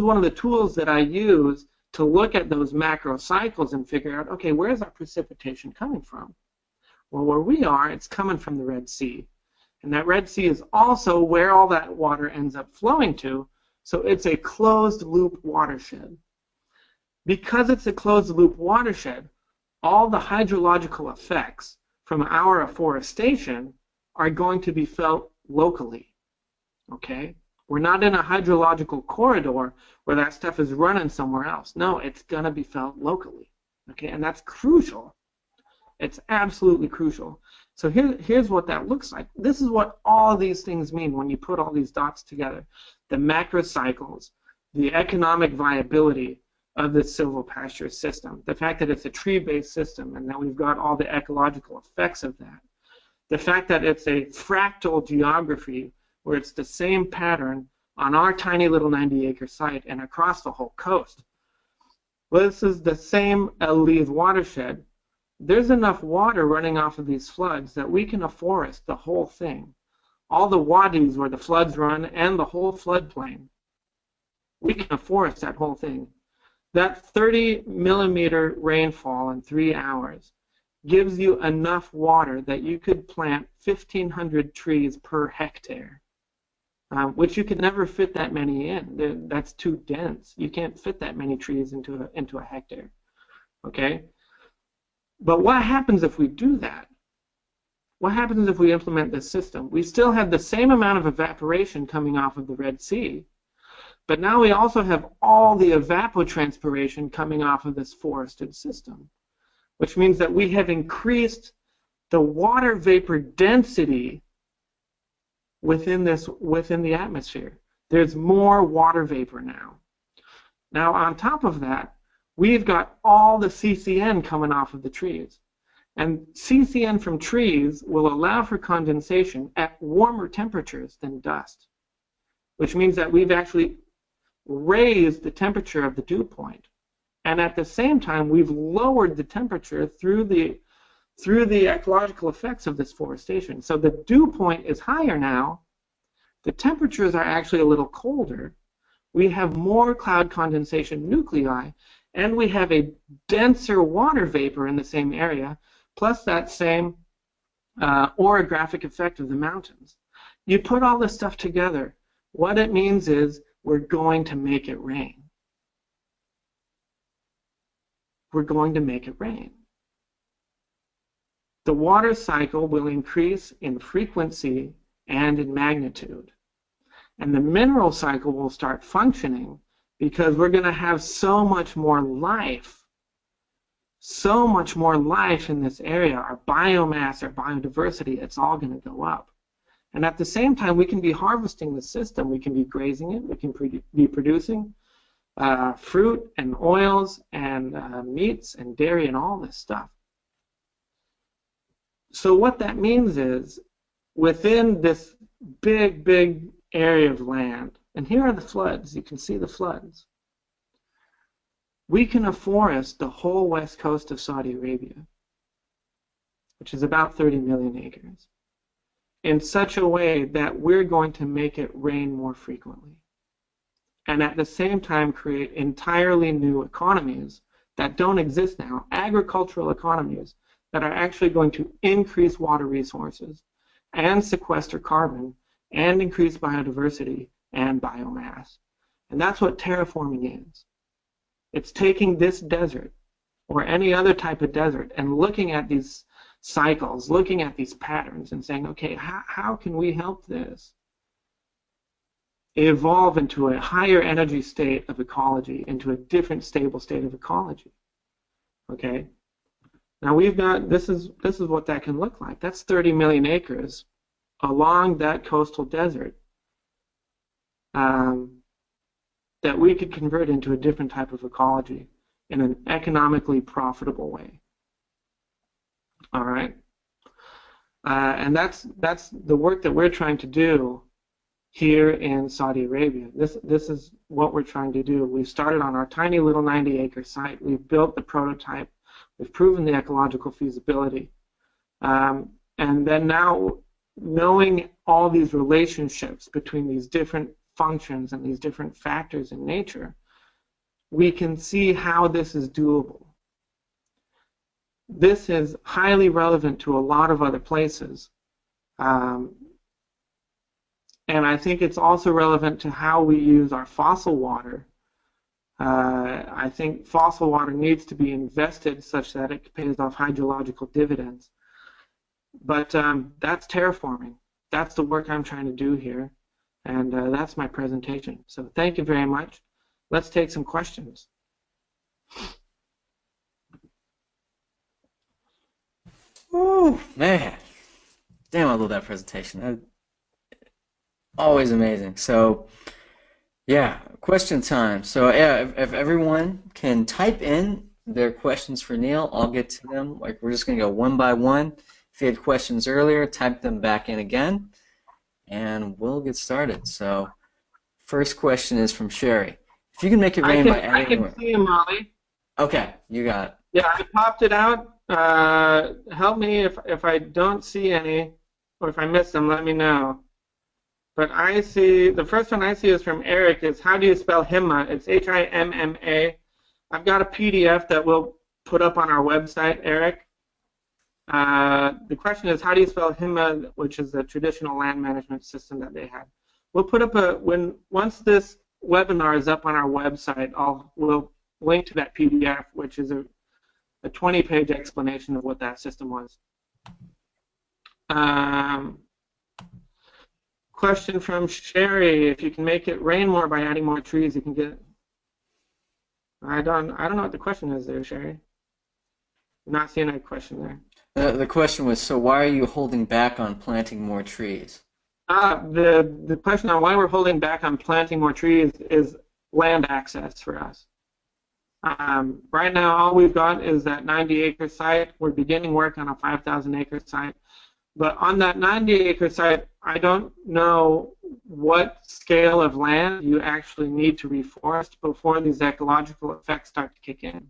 one of the tools that I use to look at those macro cycles and figure out, okay, where's our precipitation coming from? Well, where we are, it's coming from the Red Sea. And that Red Sea is also where all that water ends up flowing to, so it's a closed loop watershed. Because it's a closed loop watershed, all the hydrological effects from our afforestation are going to be felt locally, okay? We're not in a hydrological corridor where that stuff is running somewhere else. No, it's going to be felt locally, okay? And that's crucial. It's absolutely crucial. So here's what that looks like. This is what all these things mean when you put all these dots together. The macro cycles, the economic viability of the silvopasture system, the fact that it's a tree-based system and that we've got all the ecological effects of that, the fact that it's a fractal geography where it's the same pattern on our tiny little 90-acre site and across the whole coast. Well, this is the same Aliv watershed. There's enough water running off of these floods that we can afforest the whole thing. All the wadis where the floods run and the whole floodplain. We can afforest that whole thing. That 30-millimeter rainfall in 3 hours gives you enough water that you could plant 1,500 trees per hectare, which you could never fit that many in. That's too dense. You can't fit that many trees into a hectare. Okay? But what happens if we do that? What happens if we implement this system? We still have the same amount of evaporation coming off of the Red Sea, but now we also have all the evapotranspiration coming off of this forested system, which means that we have increased the water vapor density within the atmosphere. There's more water vapor now. Now, on top of that, we've got all the CCN coming off of the trees. And CCN from trees will allow for condensation at warmer temperatures than dust, which means that we've actually raised the temperature of the dew point. And at the same time, we've lowered the temperature through the ecological effects of this forestation. So the dew point is higher now. The temperatures are actually a little colder. We have more cloud condensation nuclei, and we have a denser water vapor in the same area, plus that same orographic effect of the mountains. You put all this stuff together, what it means is we're going to make it rain. We're going to make it rain. The water cycle will increase in frequency and in magnitude. And the mineral cycle will start functioning because we're going to have so much more life in this area. Our biomass, our biodiversity, it's all going to go up. And at the same time, we can be harvesting the system. We can be grazing it. We can be producing fruit and oils and meats and dairy and all this stuff. So what that means is, within this big, big area of land, and here are the floods. You can see the floods. We can afforest the whole west coast of Saudi Arabia, which is about 30 million acres, in such a way that we're going to make it rain more frequently. And at the same time create entirely new economies that don't exist now, agricultural economies that are actually going to increase water resources and sequester carbon and increase biodiversity and biomass. And that's what terraforming is. It's taking this desert or any other type of desert and looking at these cycles, looking at these patterns and saying, okay, how can we help this evolve into a higher energy state of ecology, into a different stable state of ecology? Okay? Now we've got, this is what that can look like. That's 30 million acres along that coastal desert that we could convert into a different type of ecology in an economically profitable way. All right? And that's the work that we're trying to do here in Saudi Arabia. This is what we're trying to do. We've started on our tiny little 90-acre site. We've built the prototype. We've proven the ecological feasibility. And then now, knowing all these relationships between these different functions and these different factors in nature, we can see how this is doable. This is highly relevant to a lot of other places. And I think it's also relevant to how we use our fossil water. I think fossil water needs to be invested such that it pays off hydrological dividends. But that's terraforming. That's the work I'm trying to do here. And that's my presentation. So thank you very much. Let's take some questions.
Oh, man. Damn, I love that presentation. Always amazing. So, yeah, question time. So, yeah, if everyone can type in their questions for Neal, I'll get to them. Like, we're just going to go one by one. If you had questions earlier, type them back in again, and we'll get started. So, first question is from Sherry. If you can make it rain by adding...
I can see him, Molly.
Okay, you got it.
Yeah, I popped it out. Help me if I don't see any, or if I miss them, let me know. But I see, the first one I see is from Eric, is how do you spell Himma? It's H-I-M-M-A. I've got a PDF that we'll put up on our website, Eric. The question is, how do you spell Himma, which is the traditional land management system that they had. We'll put up once this webinar is up on our website, we'll link to that PDF, which is a 20-page explanation of what that system was. Question from Sherry: if you can make it rain more by adding more trees, you can get. I don't know what the question is there, Sherry. I'm not seeing a question there.
The question was, so why are you holding back on planting more trees?
The question on why we're holding back on planting more trees is land access for us. Right now, all we've got is that 90-acre site. We're beginning work on a 5,000-acre site. But on that 90-acre site, I don't know what scale of land you actually need to reforest before these ecological effects start to kick in.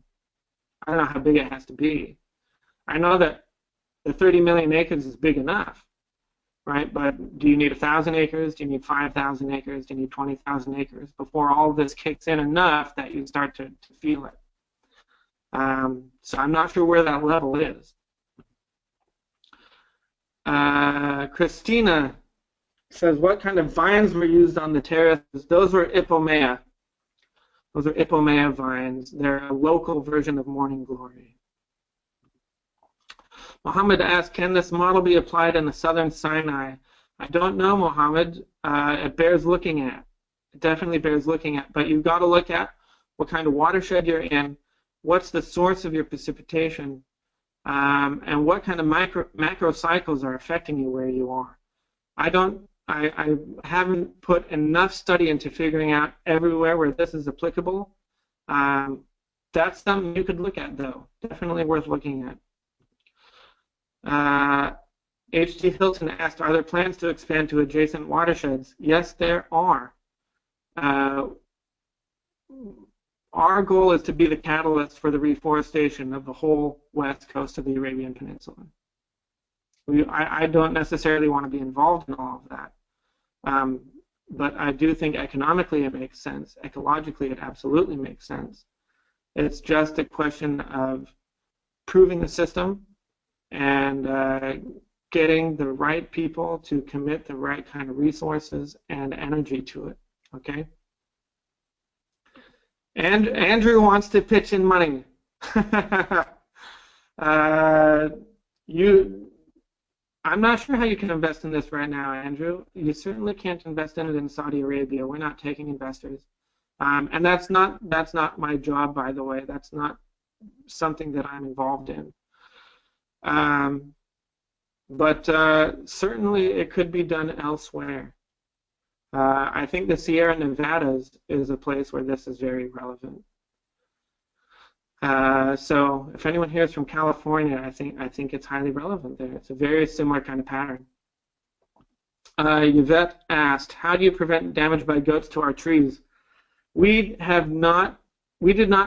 I don't know how big it has to be. I know that the 30 million acres is big enough, right? But do you need 1,000 acres? Do you need 5,000 acres? Do you need 20,000 acres before all of this kicks in enough that you start to feel it? So I'm not sure where that level is. Christina says, what kind of vines were used on the terraces? Those were Ipomea. Those are Ipomea vines. They're a local version of morning glory. Mohammed asked, can this model be applied in the southern Sinai? I don't know, Mohammed. It bears looking at. It definitely bears looking at. But you've got to look at what kind of watershed you're in, what's the source of your precipitation, and what kind of macro cycles are affecting you where you are. I haven't put enough study into figuring out everywhere where this is applicable. That's something you could look at, though. Definitely worth looking at. H.T. Hilton asked, are there plans to expand to adjacent watersheds? Yes, there are. Our goal is to be the catalyst for the reforestation of the whole west coast of the Arabian Peninsula. I don't necessarily want to be involved in all of that, but I do think economically it makes sense. Ecologically, it absolutely makes sense. It's just a question of proving the system and getting the right people to commit the right kind of resources and energy to it. Okay. And Andrew wants to pitch in money. I'm not sure how you can invest in this right now, Andrew. You certainly can't invest in it in Saudi Arabia. We're not taking investors, and that's not my job, by the way. That's not something that I'm involved in. But certainly it could be done elsewhere. I think the Sierra Nevadas is a place where this is very relevant. So if anyone here is from California, I think it's highly relevant there. It's a very similar kind of pattern. Yvette asked, how do you prevent damage by goats to our trees? We did not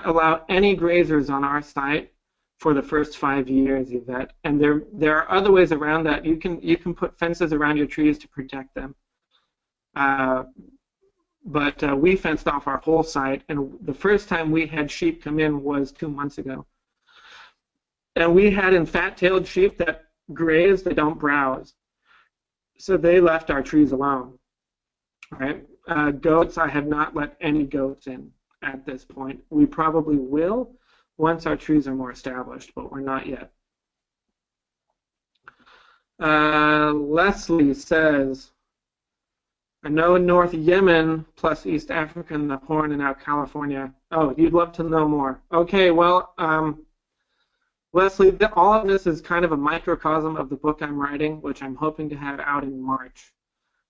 allow any grazers on our site for the first 5 years, Yvette. And there are other ways around that. You can put fences around your trees to protect them. But we fenced off our whole site, and the first time we had sheep come in was 2 months ago. And we had in fat-tailed sheep that graze, they don't browse. So they left our trees alone. Right? Goats, I have not let any goats in at this point. We probably will once our trees are more established, but we're not yet. Leslie says, I know in North Yemen plus East Africa and the Horn and now California. Oh, you'd love to know more. Okay, well, Leslie, all of this is kind of a microcosm of the book I'm writing, which I'm hoping to have out in March.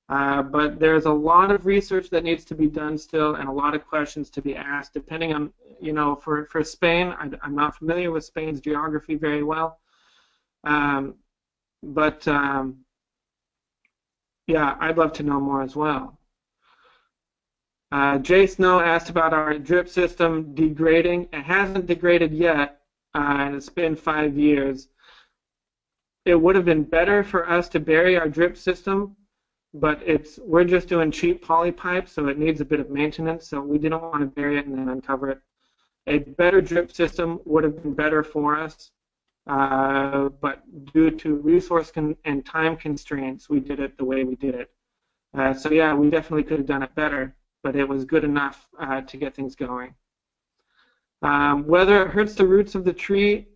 But there's a lot of research that needs to be done still and a lot of questions to be asked, depending on, for Spain, I'm not familiar with Spain's geography very well. Yeah, I'd love to know more as well. Jay Snow asked about our drip system degrading. It hasn't degraded yet, and it's been 5 years. It would have been better for us to bury our drip system, but we're just doing cheap poly pipe, so it needs a bit of maintenance, so we didn't want to bury it and then uncover it. A better drip system would have been better for us. But due to resource and time constraints, we did it the way we did it. So yeah, we definitely could have done it better, but it was good enough to get things going. Whether it hurts the roots of the tree,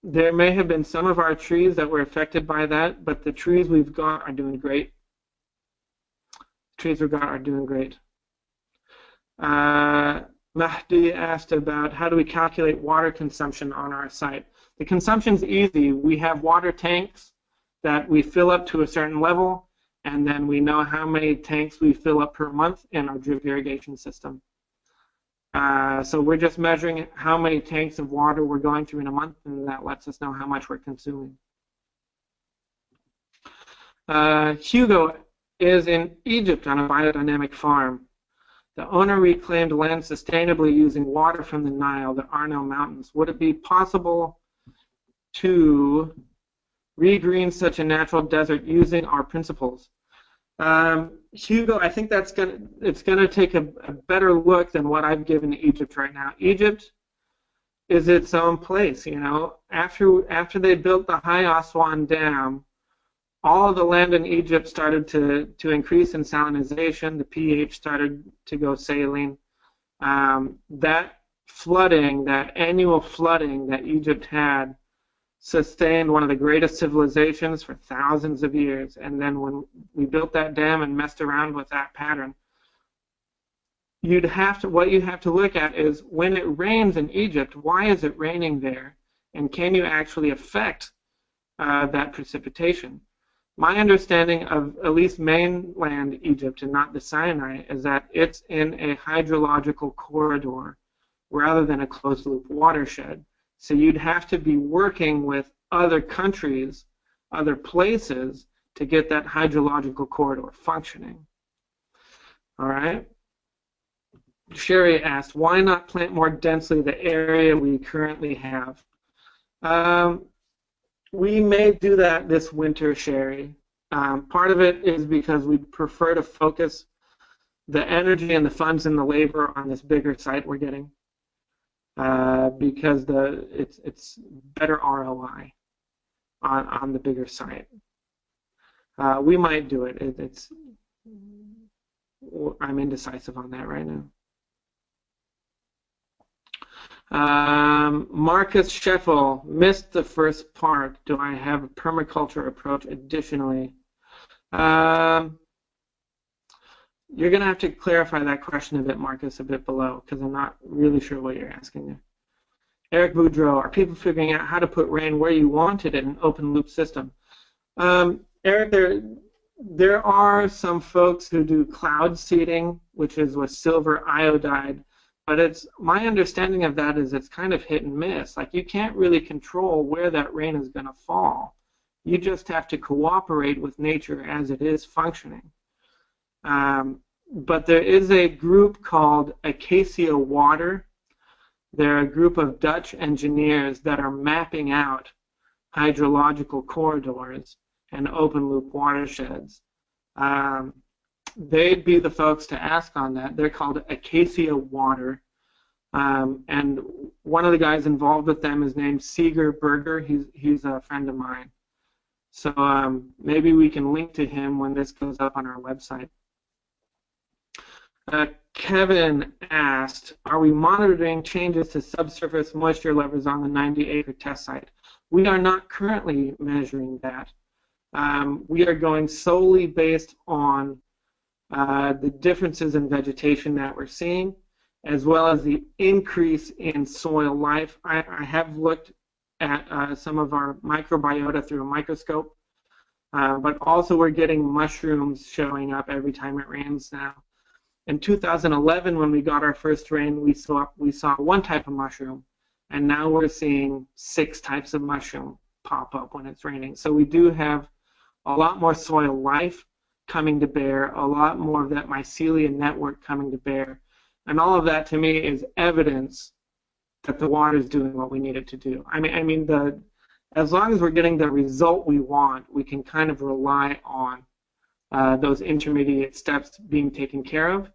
there may have been some of our trees that were affected by that, but the trees we've got are doing great. The trees we've got are doing great. Mahdi asked about how do we calculate water consumption on our site. The consumption's easy. We have water tanks that we fill up to a certain level, and then we know how many tanks we fill up per month in our drip irrigation system. So we're just measuring how many tanks of water we're going through in a month, and that lets us know how much we're consuming. Hugo is in Egypt on a biodynamic farm. The owner reclaimed land sustainably using water from the Nile. There are no mountains. Would it be possible to regreen such a natural desert using our principles? Hugo, I think it's gonna take a better look than what I've given Egypt right now. Egypt is its own place. You know, after they built the High Aswan Dam, all of the land in Egypt started to increase in salinization. The pH started to go saline. That flooding, that annual flooding that Egypt had, sustained one of the greatest civilizations for thousands of years. And then when we built that dam and messed around with that pattern, what you have to look at is when it rains in Egypt, why is it raining there? And can you actually affect that precipitation? My understanding of at least mainland Egypt and not the Sinai is that it's in a hydrological corridor rather than a closed-loop watershed. So you'd have to be working with other countries, other places, to get that hydrological corridor functioning. All right. Sherry asked, why not plant more densely the area we currently have? We may do that this winter, Sherry. Part of it is because we prefer to focus the energy and the funds and the labor on this bigger site we're getting, because it's better ROI on the bigger site. We might do it. I'm indecisive on that right now. Marcus Scheffel, missed the first part. Do I have a permaculture approach additionally? You're going to have to clarify that question a bit, Marcus, a bit below, because I'm not really sure what you're asking there. Eric Boudreau, are people figuring out how to put rain where you want it in an open loop system? Eric, there are some folks who do cloud seeding, which is with silver iodide. But it's my understanding of that is it's kind of hit and miss. Like, you can't really control where that rain is going to fall. You just have to cooperate with nature as it is functioning. But there is a group called Acacia Water. They're a group of Dutch engineers that are mapping out hydrological corridors and open loop watersheds. They'd be the folks to ask on that. They're called Acacia Water. And one of the guys involved with them is named Seeger Berger. He's a friend of mine. So maybe we can link to him when this goes up on our website. Kevin asked, are we monitoring changes to subsurface moisture levels on the 90-acre test site? We are not currently measuring that. We are going solely based on the differences in vegetation that we're seeing, as well as the increase in soil life. I have looked at some of our microbiota through a microscope, but also we're getting mushrooms showing up every time it rains now. In 2011, when we got our first rain, we saw one type of mushroom, and now we're seeing 6 types of mushroom pop up when it's raining. So we do have a lot more soil life coming to bear, a lot more of that mycelium network coming to bear. And all of that, to me, is evidence that the water is doing what we need it to do. I mean, as long as we're getting the result we want, we can kind of rely on those intermediate steps being taken care of.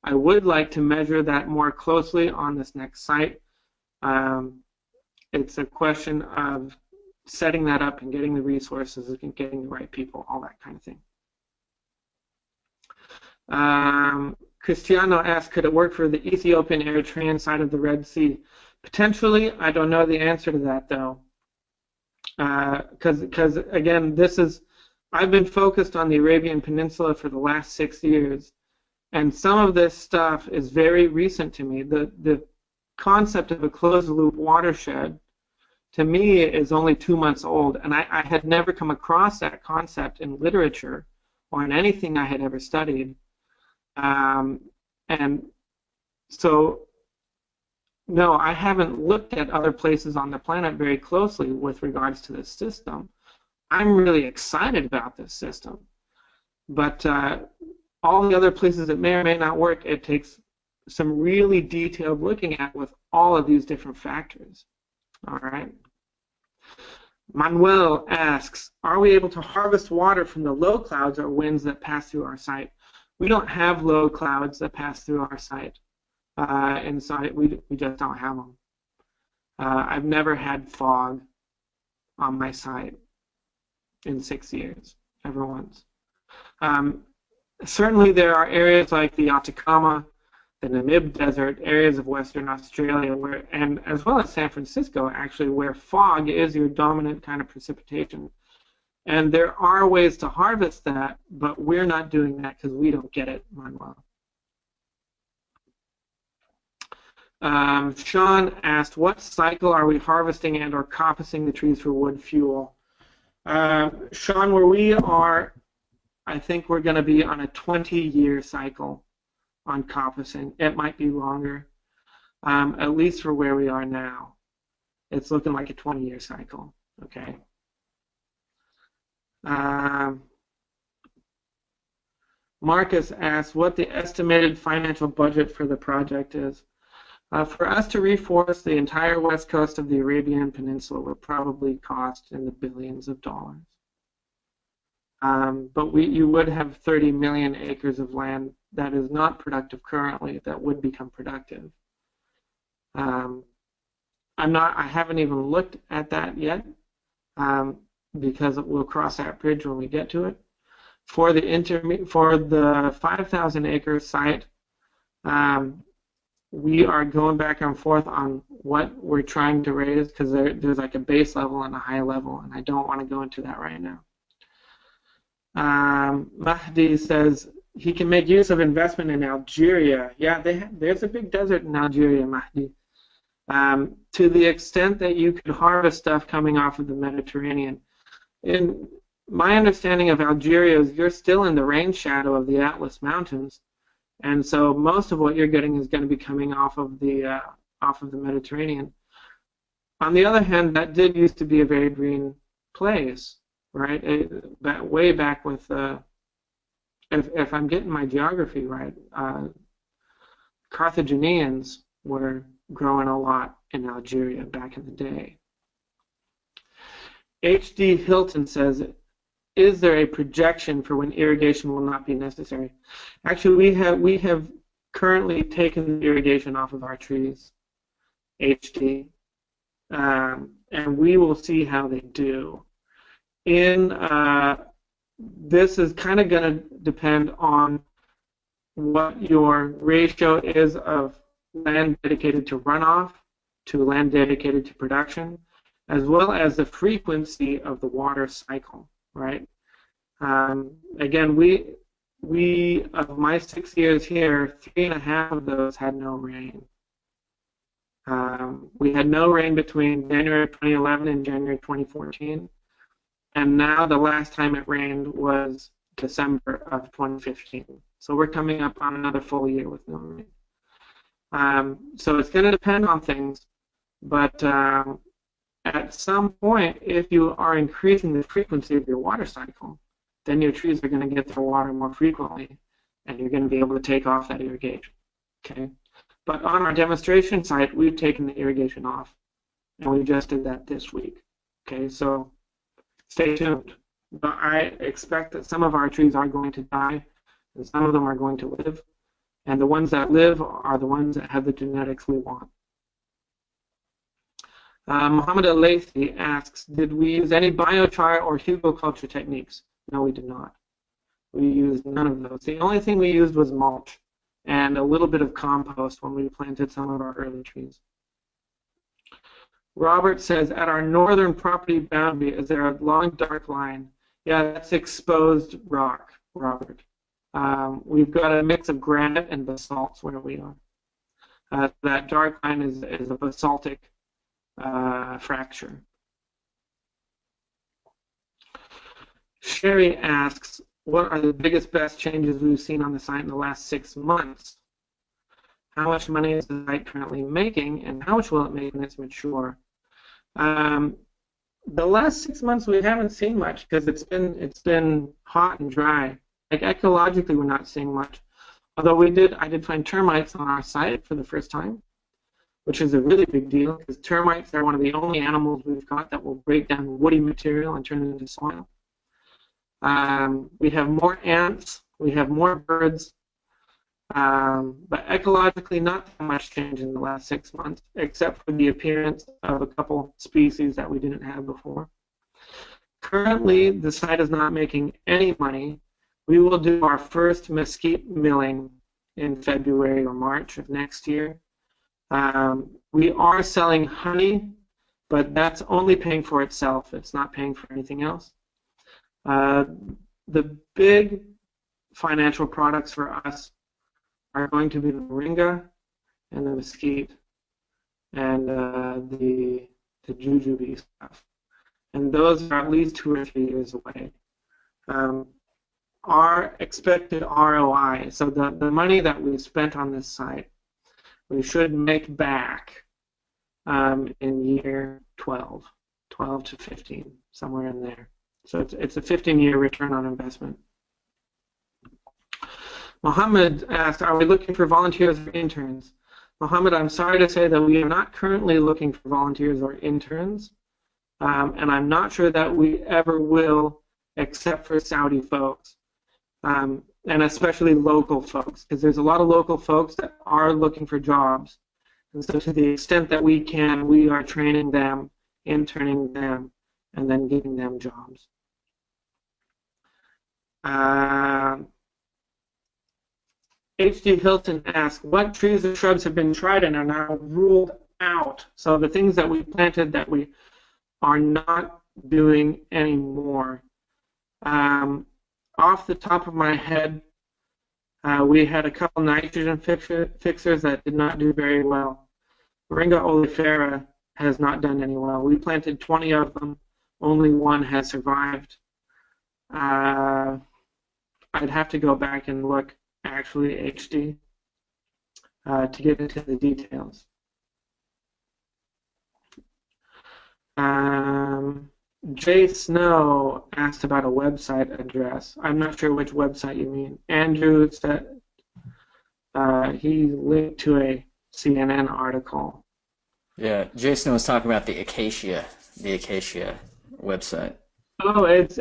I would like to measure that more closely on this next site. It's a question of setting that up and getting the resources and getting the right people, all that kind of thing. Cristiano asked, could it work for the Ethiopian Eritrean side of the Red Sea? Potentially. I don't know the answer to that, though. Because again, I've been focused on the Arabian Peninsula for the last 6 years, and some of this stuff is very recent to me. The concept of a closed-loop watershed, to me, is only 2 months old, and I had never come across that concept in literature or in anything I had ever studied. And so, no, I haven't looked at other places on the planet very closely with regards to this system. I'm really excited about this system, but all the other places that may or may not work, it takes some really detailed looking at with all of these different factors. All right. Manuel asks, are we able to harvest water from the low clouds or winds that pass through our site? We don't have low clouds that pass through our site, and so we just don't have them. I've never had fog on my site in 6 years, ever once. Certainly there are areas like the Atacama, the Namib Desert, areas of Western Australia, and as well as San Francisco, actually, where fog is your dominant kind of precipitation. And there are ways to harvest that, but we're not doing that because we don't get it, Manuel. Sean asked, what cycle are we harvesting and or coppicing the trees for wood fuel? Sean, where we are, I think we're going to be on a 20-year cycle on coppicing. It might be longer, at least for where we are now. It's looking like a 20-year cycle, okay? Marcus asked what the estimated financial budget for the project is. For us to reforest the entire west coast of the Arabian Peninsula would probably cost in the billions of dollars. But you would have 30 million acres of land that is not productive currently that would become productive. I haven't even looked at that yet because we'll cross that bridge when we get to it. For the 5,000 acre site, we are going back and forth on what we're trying to raise because there's like a base level and a high level, and I don't want to go into that right now. Mahdi says he can make use of investment in Algeria. Yeah, there's a big desert in Algeria, Mahdi. To the extent that you could harvest stuff coming off of the Mediterranean. In my understanding of Algeria is you're still in the rain shadow of the Atlas Mountains, and so most of what you're getting is going to be coming off of the Mediterranean. On the other hand, that did used to be a very green place, right? Way back with, if I'm getting my geography right, Carthaginians were growing a lot in Algeria back in the day. H.D. Hilton says, is there a projection for when irrigation will not be necessary? Actually, we have currently taken the irrigation off of our trees, HD, and we will see how they do. This is kind of going to depend on what your ratio is of land dedicated to runoff to land dedicated to production, as well as the frequency of the water cycle, right? Again, we of my 6 years here, 3.5 of those had no rain. We had no rain between January 2011 and January 2014, and now the last time it rained was December of 2015. So we're coming up on another full year with no rain. So it's going to depend on things, but at some point, if you are increasing the frequency of your water cycle, then your trees are going to get their water more frequently, and you're going to be able to take off that irrigation. Okay, but on our demonstration site, we've taken the irrigation off, and we just did that this week. Okay, so stay tuned. But I expect that some of our trees are going to die, and some of them are going to live, and the ones that live are the ones that have the genetics we want. Muhammad Al-Laythi asks, did we use any biochar or hugelkultur techniques? No, we did not. We used none of those. The only thing we used was mulch and a little bit of compost when we planted some of our early trees. Robert says, at our northern property boundary, is there a long dark line? Yeah, that's exposed rock, Robert. We've got a mix of granite and basalts where we are. That dark line is a basaltic fracture. Sherry asks, what are the biggest, best changes we've seen on the site in the last 6 months? How much money is the site currently making, and how much will it make when it's mature? The last 6 months we haven't seen much because it's been hot and dry. Like ecologically, we're not seeing much. Although I did find termites on our site for the first time, which is a really big deal because termites are one of the only animals we've got that will break down woody material and turn it into soil. We have more ants. We have more birds. But ecologically, not that much change in the last 6 months, except for the appearance of a couple species that we didn't have before. Currently, the site is not making any money. We will do our first mesquite milling in February or March of next year. We are selling honey, but that's only paying for itself. It's not paying for anything else. The big financial products for us are going to be the moringa and the mesquite and the jujube stuff. And those are at least 2 or 3 years away. Our expected ROI, so the money that we spent on this site, we should make back in year 12 to 15, somewhere in there. So it's a 15-year return on investment. Mohammed asked, are we looking for volunteers or interns? Mohammed, I'm sorry to say that we are not currently looking for volunteers or interns, and I'm not sure that we ever will, except for Saudi folks, and especially local folks, because there's a lot of local folks that are looking for jobs. And so to the extent that we can, we are training them, interning them, and then giving them jobs. H.D. Hilton asked, what trees or shrubs have been tried and are now ruled out? So the things that we planted that we are not doing anymore. Off the top of my head, we had a couple nitrogen fixers that did not do very well. Moringa oleifera has not done any well. We planted 20 of them. Only one has survived. I'd have to go back and look, actually, HD, to get into the details. Jay Snow asked about a website address. I'm not sure which website you mean. Andrew said he linked to a CNN article.
Yeah, Jay Snow was talking about the Acacia website.
Oh, it's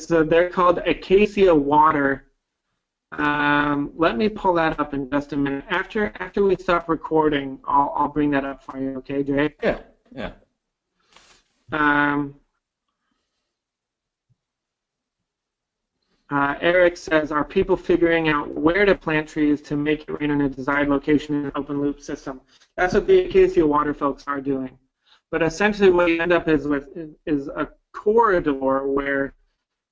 they're called Acacia Water. Let me pull that up in just a minute. After we stop recording, I'll bring that up for you. Okay, Jay?
Yeah.
Eric says, are people figuring out where to plant trees to make it rain in a desired location in an open loop system? That's what the Acacia Water folks are doing. But essentially what you end up is a corridor where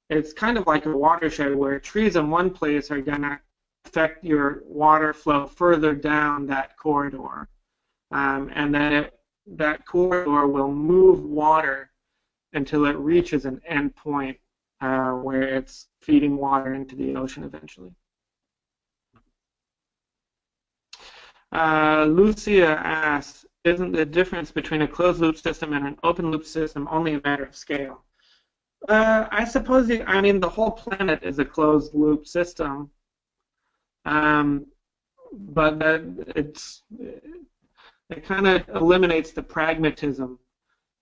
it's kind of like a watershed where trees in one place are going to affect your water flow further down that corridor. And then that corridor will move water until it reaches an end point where it's feeding water into the ocean eventually. Lucia asks, isn't the difference between a closed loop system and an open loop system only a matter of scale? I suppose, the whole planet is a closed loop system, but it kind of eliminates the pragmatism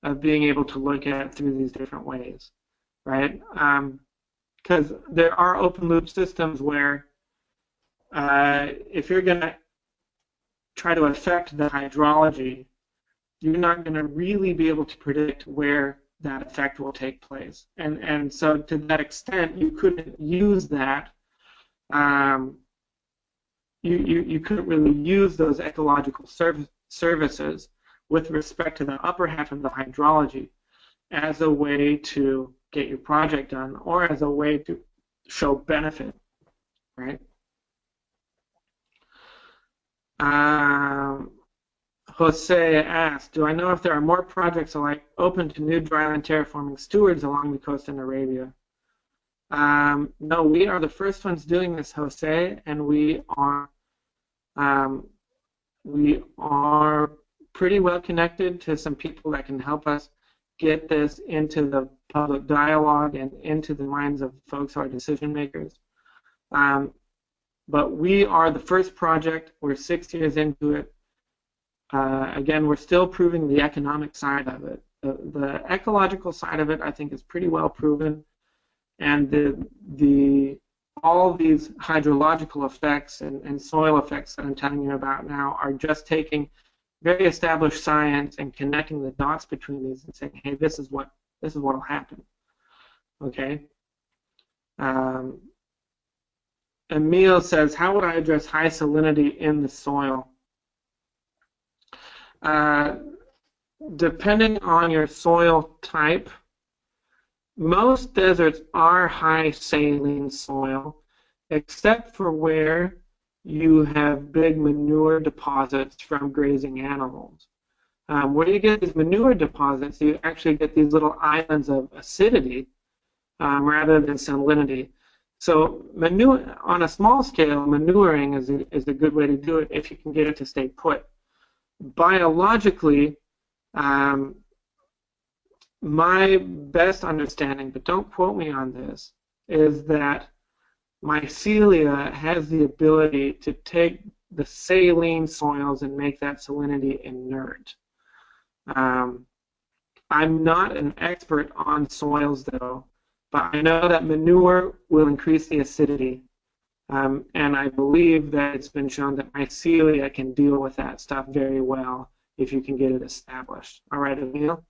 of being able to look at it through these different ways, right? Because there are open loop systems where if you're going to try to affect the hydrology, you're not going to really be able to predict where that effect will take place. And so to that extent, you couldn't use that. You couldn't really use those ecological services with respect to the upper half of the hydrology as a way to get your project done or as a way to show benefit, right? Jose asked, do I know if there are more projects like open to new dryland terraforming stewards along the coast in Arabia? No, we are the first ones doing this, Jose, and we are pretty well connected to some people that can help us get this into the public dialogue and into the minds of folks who are decision makers. But we are the first project. We're 6 years into it. Again, we're still proving the economic side of it. The ecological side of it, I think, is pretty well proven, and the all these hydrological effects and soil effects that I'm telling you about now are just taking very established science and connecting the dots between these and saying, hey, this is what will happen. Okay. Emil says, how would I address high salinity in the soil? Depending on your soil type, most deserts are high saline soil, except for where you have big manure deposits from grazing animals. Where you get these manure deposits, you actually get these little islands of acidity rather than salinity. So manure, on a small scale, manuring is a good way to do it if you can get it to stay put. Biologically, my best understanding, but don't quote me on this, is that mycelia has the ability to take the saline soils and make that salinity inert. I'm not an expert on soils, though, but I know that manure will increase the acidity, and I believe that it's been shown that mycelia can deal with that stuff very well if you can get it established. All right, Emil?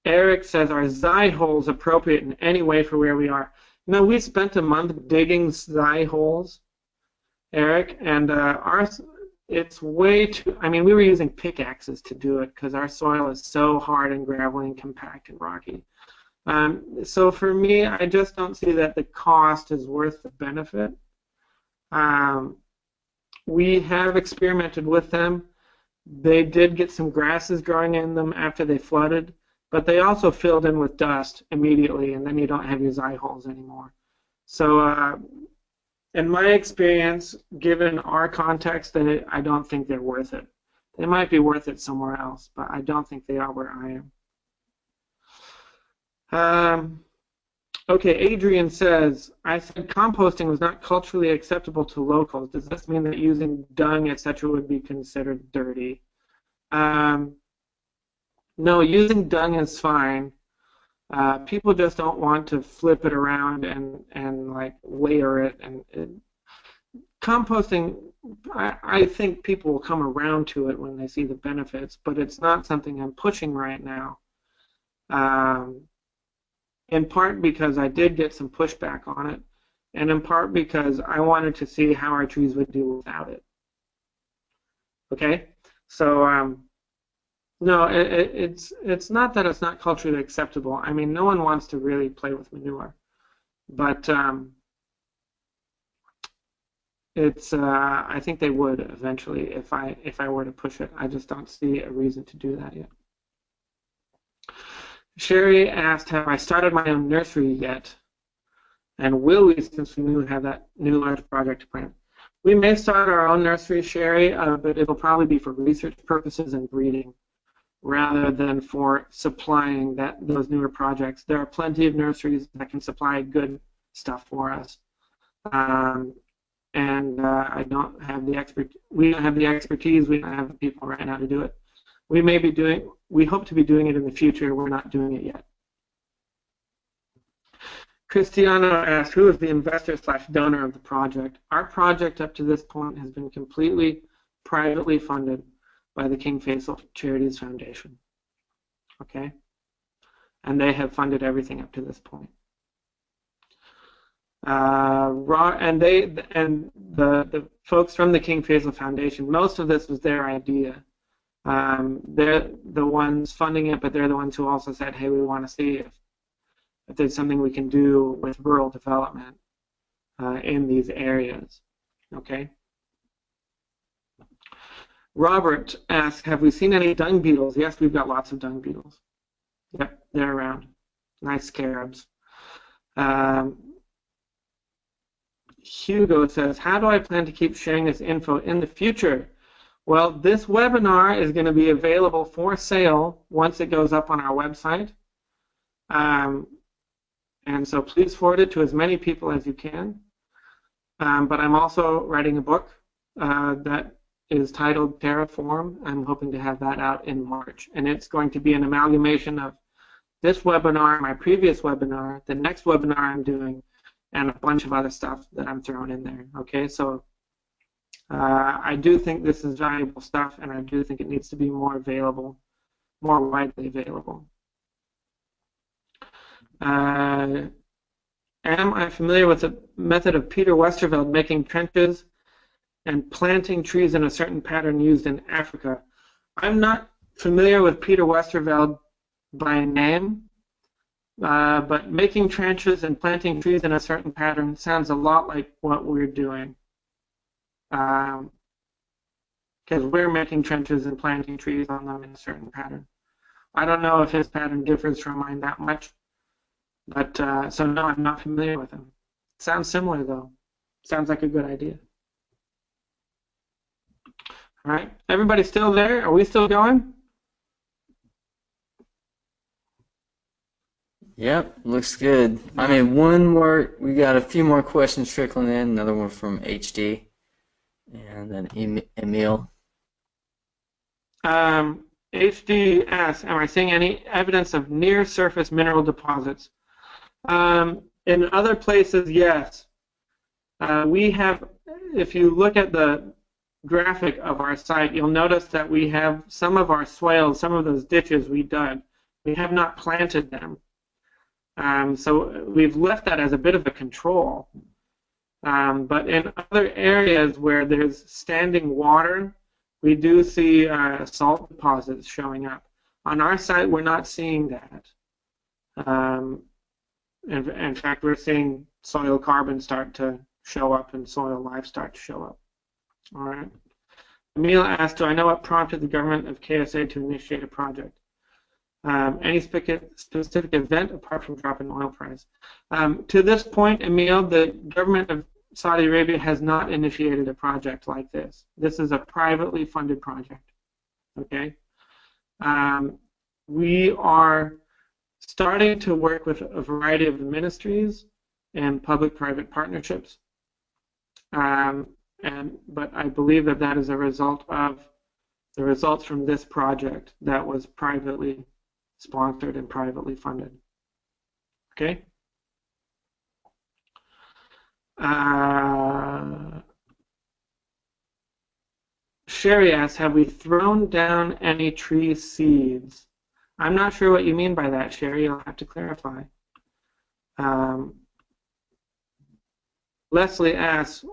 Eric says, are xy holes appropriate in any way for where we are? No, we spent a month digging xy holes, Eric, and it's way too, I mean, we were using pickaxes to do it because our soil is so hard and gravelly and compact and rocky. So for me, I just don't see that the cost is worth the benefit. We have experimented with them. They did get some grasses growing in them after they flooded, but they also filled in with dust immediately, and then you don't have your xy holes anymore. So in my experience, given our context, I don't think they're worth it. They might be worth it somewhere else, but I don't think they are where I am. Okay, Adrian says, I said composting was not culturally acceptable to locals. Does this mean that using dung, etc., would be considered dirty? No, using dung is fine. People just don't want to flip it around and like layer it. And composting, I think people will come around to it when they see the benefits, but it's not something I'm pushing right now. In part because I did get some pushback on it, and in part because I wanted to see how our trees would do without it. Okay, so no, it's not that it's not culturally acceptable. I mean, no one wants to really play with manure, but it's I think they would eventually if I were to push it. I just don't see a reason to do that yet. Sherry asked, have I started my own nursery yet? And will we, since we have that new large project to plant? We may start our own nursery, Sherry, but it'll probably be for research purposes and breeding rather than for supplying those newer projects. There are plenty of nurseries that can supply good stuff for us. I don't have the we don't have the expertise, we don't have the people right now to do it. We hope to be doing it in the future. We're not doing it yet. Cristiano asked, who is the investor/donor of the project? Our project up to this point has been completely privately funded by the King Faisal Charities Foundation. Okay? And they have funded everything up to this point. The folks from the King Faisal Foundation, most of this was their idea. They're the ones funding it, but they're the ones who also said, hey, we want to see if there's something we can do with rural development in these areas. Okay. Robert asks, have we seen any dung beetles? Yes, we've got lots of dung beetles. Yep, they're around. Nice scarabs. Hugo says, how do I plan to keep sharing this info in the future? Well, this webinar is going to be available for sale once it goes up on our website. And so please forward it to as many people as you can. But I'm also writing a book that is titled Terraform. I'm hoping to have that out in March. And it's going to be an amalgamation of this webinar, my previous webinar, the next webinar I'm doing, and a bunch of other stuff that I'm throwing in there. Okay, so I do think this is valuable stuff, and I do think it needs to be more available, more widely available. Am I familiar with the method of Peter Westerveld making trenches and planting trees in a certain pattern used in Africa? I'm not familiar with Peter Westerveld by name, but making trenches and planting trees in a certain pattern sounds a lot like what we're doing. Because we're making trenches and planting trees on them in a certain pattern. I don't know if his pattern differs from mine that much, but so no, I'm not familiar with him. Sounds similar though. Sounds like a good idea. All right, everybody still there? Are we still going?
Yep, looks good. I mean, one more. We got a few more questions trickling in. Another one from HD, and then Emil.
HD asks, am I seeing any evidence of near-surface mineral deposits? In other places, yes. We have, if you look at the graphic of our site, you'll notice that we have some of our swales, some of those ditches we dug. We have not planted them. So we've left that as a bit of a control. But in other areas where there's standing water, we do see salt deposits showing up. On our site, we're not seeing that. In fact, we're seeing soil carbon start to show up and soil life start to show up. All right. Emil asked, do I know what prompted the government of KSA to initiate a project? Any specific event apart from drop in oil price? To this point, Emil, the government of Saudi Arabia has not initiated a project like this. This is a privately funded project. Okay. We are starting to work with a variety of ministries and public-private partnerships. But I believe that that is a result of the results from this project that was privately sponsored and privately funded. Okay? Sherry asks, have we thrown down any tree seeds? I'm not sure what you mean by that, Sherry. You'll have to clarify. Leslie asks,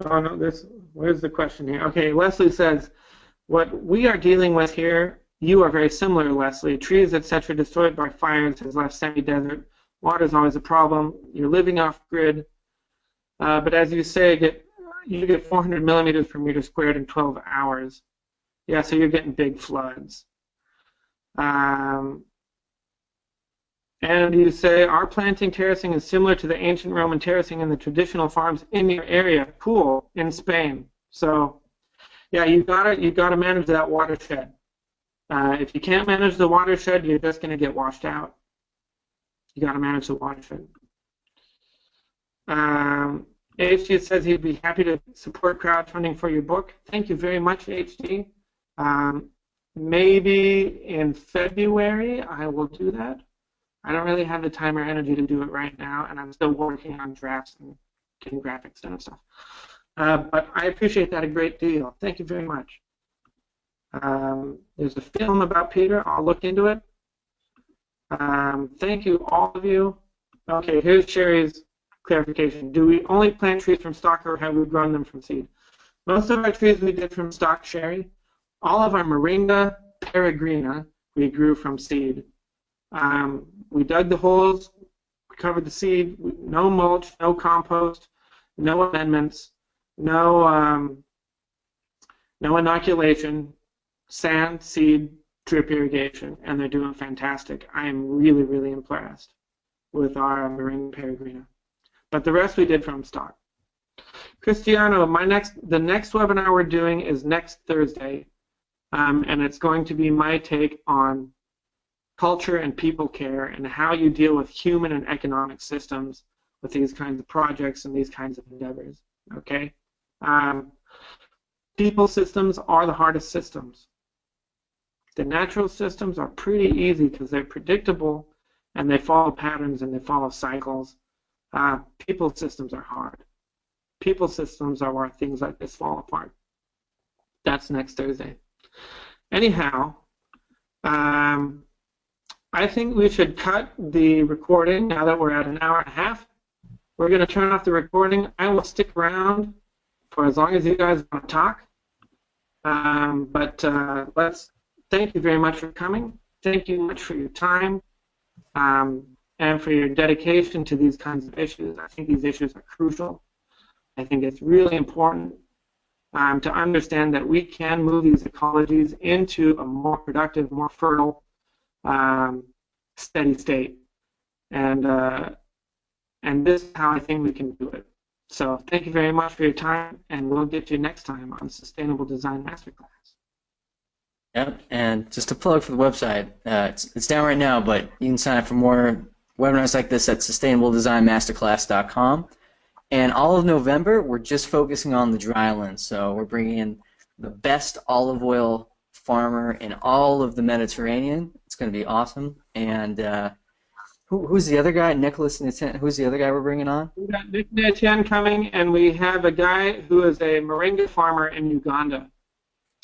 oh no, where's the question here? Okay, Leslie says, what we are dealing with here, you are very similar, Leslie. Trees, etc., destroyed by fires has left semi-desert. Water is always a problem. You're living off-grid. But as you say, you get 400 millimeters per meter squared in 12 hours. Yeah, so you're getting big floods. And you say, our planting terracing is similar to the ancient Roman terracing in the traditional farms in your area. Cool, in Spain. So, yeah, you gotta manage that watershed. If you can't manage the watershed, you're just going to get washed out. You got to manage the watershed. HD says he'd be happy to support crowdfunding for your book. Thank you very much, HD. Maybe in February I will do that. I don't really have the time or energy to do it right now, and I'm still working on drafts and getting graphics done and stuff. But I appreciate that a great deal. Thank you very much. There's a film about Peter. I'll look into it. Thank you, all of you. Okay, here's Sherry's clarification. Do we only plant trees from stock, or have we grown them from seed? Most of our trees we did from stock, Sherry. All of our Moringa peregrina we grew from seed. We dug the holes, we covered the seed, no mulch, no compost, no amendments, no inoculation, sand, seed, drip irrigation, and they're doing fantastic. I am really, really impressed with our Moringa peregrina. But the rest we did from stock. Cristiano, the next webinar we're doing is next Thursday, and it's going to be my take on culture and people care and how you deal with human and economic systems with these kinds of projects and these kinds of endeavors. Okay? People systems are the hardest systems. The natural systems are pretty easy because they're predictable and they follow patterns and they follow cycles. People systems are hard. People systems are where things like this fall apart. That's next Thursday. Anyhow, I think we should cut the recording now that we're at an hour and a half. We're going to turn off the recording. I will stick around for as long as you guys want to talk. Let's thank you very much for coming. Thank you much for your time and for your dedication to these kinds of issues. I think these issues are crucial. I think it's really important to understand that we can move these ecologies into a more productive, more fertile, steady state. And this is how I think we can do it. So thank you very much for your time, and we'll get you next time on Sustainable Design Masterclass.
Yep, and just to plug for the website, it's down right now, but you can sign up for more webinars like this at sustainabledesignmasterclass.com. And all of November, we're just focusing on the drylands. So we're bringing in the best olive oil farmer in all of the Mediterranean. It's going to be awesome. And who's the other guy? Nicholas Nitien. Who's the other guy we're bringing on?
We've got Nick Nitien coming, and we have a guy who is a moringa farmer in Uganda.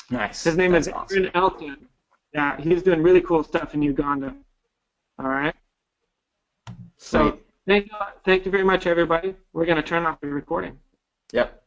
Nice.
His name
That's
is
awesome.
Aaron Elton. Yeah, he's doing really cool stuff in Uganda. All right. So
Sweet.
thank you very much, everybody. We're going to turn off the recording.
Yep.